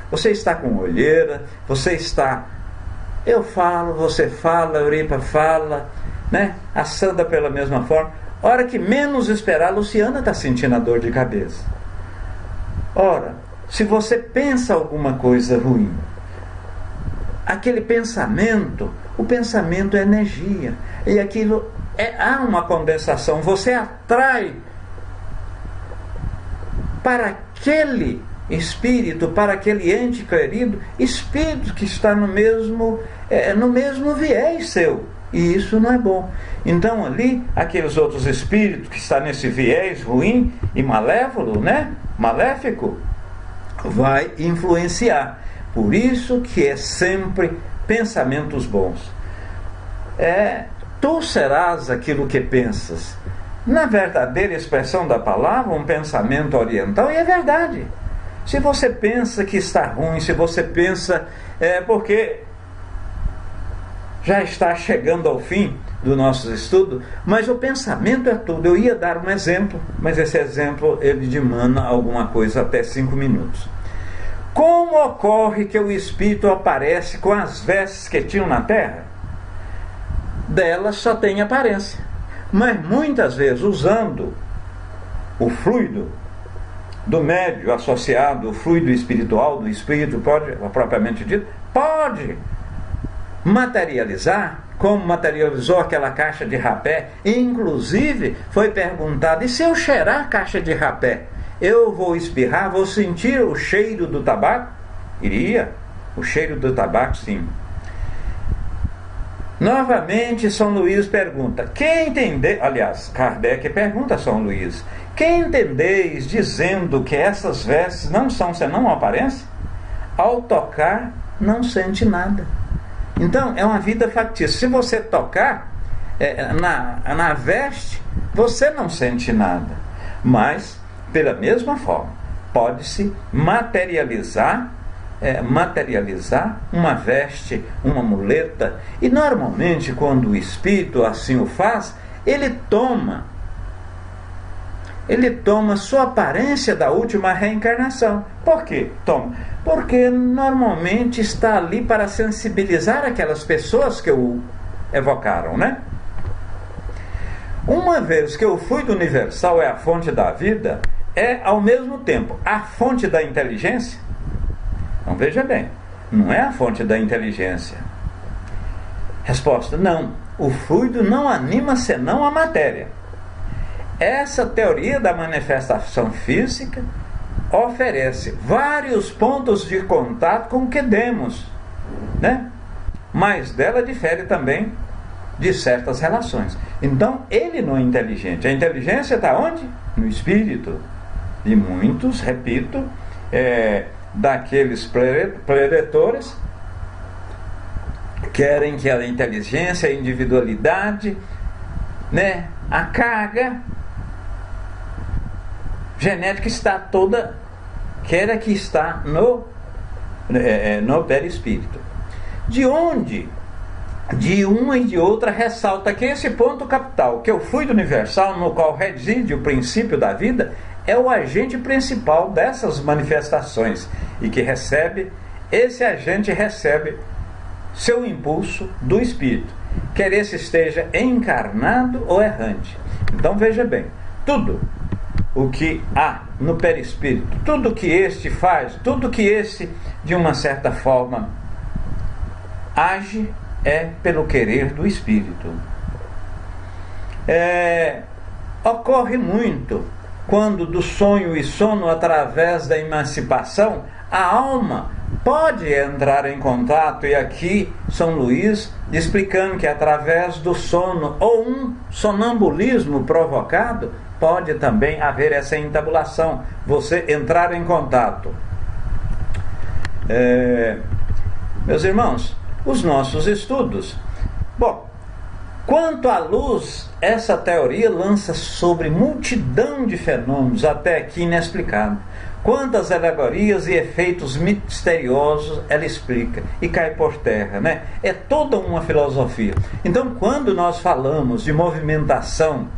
você está com olheira, você está... Eu falo, você fala, a Euripa fala, né? A Sandra pela mesma forma. Hora que menos esperar, a Luciana está sentindo a dor de cabeça. Ora, se você pensa alguma coisa ruim, aquele pensamento, o pensamento é energia, e aquilo há uma condensação, você atrai para aquele espírito, para aquele ente querido, espírito que está no mesmo viés seu, e isso não é bom. Então ali, aqueles outros espíritos que estão nesse viés ruim e malévolo, né? Maléfico, vai influenciar. Por isso que é sempre pensamentos bons. Tu serás aquilo que pensas. Na verdadeira expressão da palavra, um pensamento oriental, e é verdade. Se você pensa que está ruim, se você pensa... porque já está chegando ao fim do nosso estudo, mas o pensamento é tudo. Eu ia dar um exemplo, mas esse exemplo ele demanda alguma coisa até 5 minutos. Como ocorre que o espírito aparece com as vestes que tinham na terra? Delas só tem aparência, mas muitas vezes usando o fluido do médio associado, o fluido espiritual do espírito, propriamente dito, pode materializar, como materializou aquela caixa de rapé. Inclusive foi perguntado: e se eu cheirar a caixa de rapé, eu vou espirrar, vou sentir o cheiro do tabaco? Iria, o cheiro do tabaco, sim. Novamente São Luís pergunta: quem entender, aliás, Kardec pergunta a São Luís: quem entendeis dizendo que essas vestes não são senão uma aparência? Ao tocar não sente nada. Então é uma vida factícia. Se você tocar na veste, você não sente nada, mas pela mesma forma pode-se materializar uma veste, uma muleta. E normalmente quando o espírito assim o faz, ele toma sua aparência da última reencarnação. Por quê? Porque normalmente está ali para sensibilizar aquelas pessoas que o evocaram, né? Uma vez que o fluido universal é a fonte da vida, é ao mesmo tempo a fonte da inteligência. Então veja bem, não é a fonte da inteligência. Resposta: não, o fluido não anima senão a matéria. Essa teoria da manifestação física oferece vários pontos de contato com o que demos, né? Mas dela difere também de certas relações. Então ele não é inteligente. A inteligência está onde? No espírito. E muitos, repito, daqueles predetores querem que a inteligência, a individualidade, né, a carga genética está toda, quer que está no perispírito. De onde? De uma e de outra ressalta que esse ponto capital, que é o fluido universal no qual reside o princípio da vida, é o agente principal dessas manifestações, e que esse agente recebe seu impulso do espírito. quer esse esteja encarnado ou errante. Então veja bem, tudo o que há no perispírito, tudo que este faz, tudo que este, de uma certa forma, age, é pelo querer do Espírito. Ocorre muito quando do sonho e sono, através da emancipação, a alma pode entrar em contato, e aqui São Luís explicando que através do sono ou um sonambulismo provocado, pode também haver essa entabulação, você entrar em contato. Meus irmãos, os nossos estudos, quanto à luz, essa teoria lança sobre multidão de fenômenos até aqui inexplicados. Quantas alegorias e efeitos misteriosos ela explica e cai por terra, né? É toda uma filosofia. Então, quando nós falamos de movimentação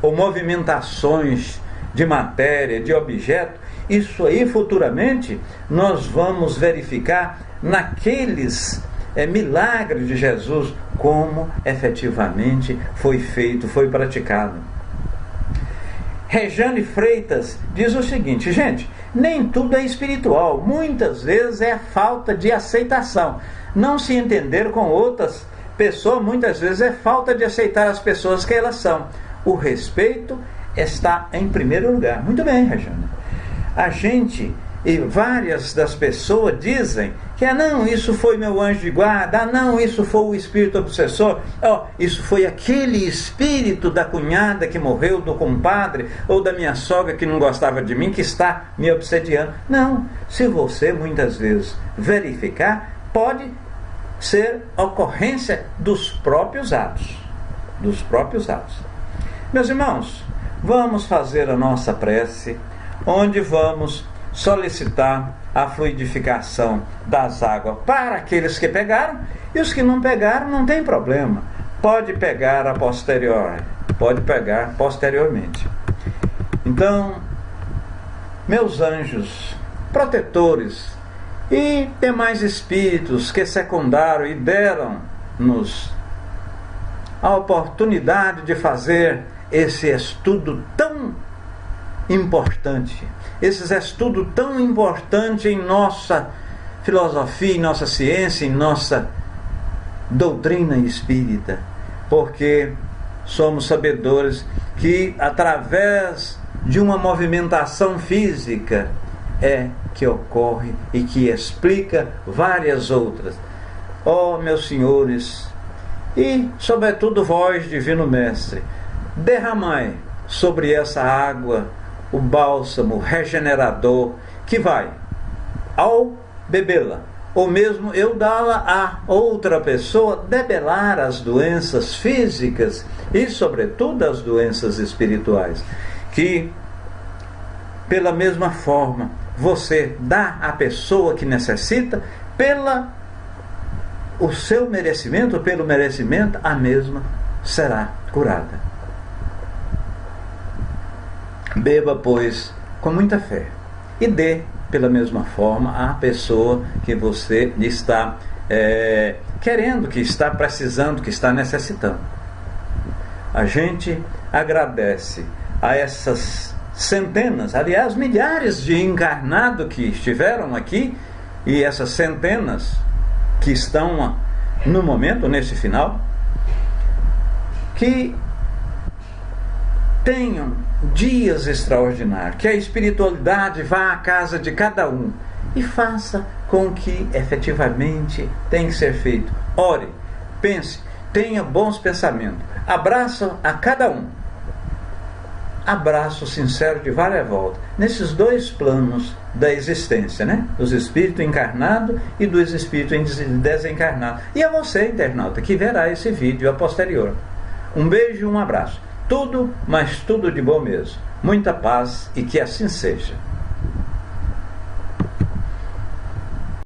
ou movimentações de matéria, de objeto, isso aí futuramente nós vamos verificar naqueles milagres de Jesus, como efetivamente foi feito, foi praticado. Rejane Freitas diz o seguinte: gente, nem tudo é espiritual, muitas vezes é a falta de aceitação. Não se entender com outras pessoas, muitas vezes é falta de aceitar as pessoas que elas são. O respeito está em primeiro lugar. Muito bem, Rejane. A gente e várias das pessoas dizem que não, isso foi meu anjo de guarda, não, isso foi o espírito obsessor, isso foi aquele espírito da cunhada que morreu, do compadre, ou da minha sogra que não gostava de mim, que está me obsediando. Não, se você muitas vezes verificar, pode ser ocorrência dos próprios atos. Dos próprios atos. Meus irmãos, vamos fazer a nossa prece, onde vamos solicitar a fluidificação das águas para aqueles que pegaram, e os que não pegaram não tem problema, pode pegar a posteriori, pode pegar posteriormente. Então, meus anjos protetores e demais espíritos que secundaram e deram-nos a oportunidade de fazer esse estudo tão importante, esses estudos tão importantes em nossa filosofia, em nossa ciência, em nossa doutrina espírita, porque somos sabedores que através de uma movimentação física é que ocorre e que explica várias outras. Meus senhores, e sobretudo vós, divino mestre, derramai sobre essa água o bálsamo regenerador, que vai, ao bebê-la, ou mesmo eu dá-la a outra pessoa, debelar as doenças físicas e sobretudo as doenças espirituais, que pela mesma forma você dá à pessoa que necessita, o seu merecimento, pelo merecimento, a mesma será curada. Beba, pois, com muita fé, e dê pela mesma forma à pessoa que você está querendo, que está precisando, que está necessitando. A gente agradece a essas centenas, aliás, milhares de encarnados que estiveram aqui, e essas centenas que estão no momento, nesse final, que tenham dias extraordinários, que a espiritualidade vá à casa de cada um e faça com que efetivamente tem que ser feito. Ore, pense, tenha bons pensamentos, abraça a cada um, abraço sincero de várias voltas, nesses dois planos da existência, né? Dos espíritos encarnados e dos espíritos desencarnados. E a você, internauta, que verá esse vídeo a posterior. Um beijo e um abraço. Tudo, mas tudo de bom mesmo. Muita paz e que assim seja.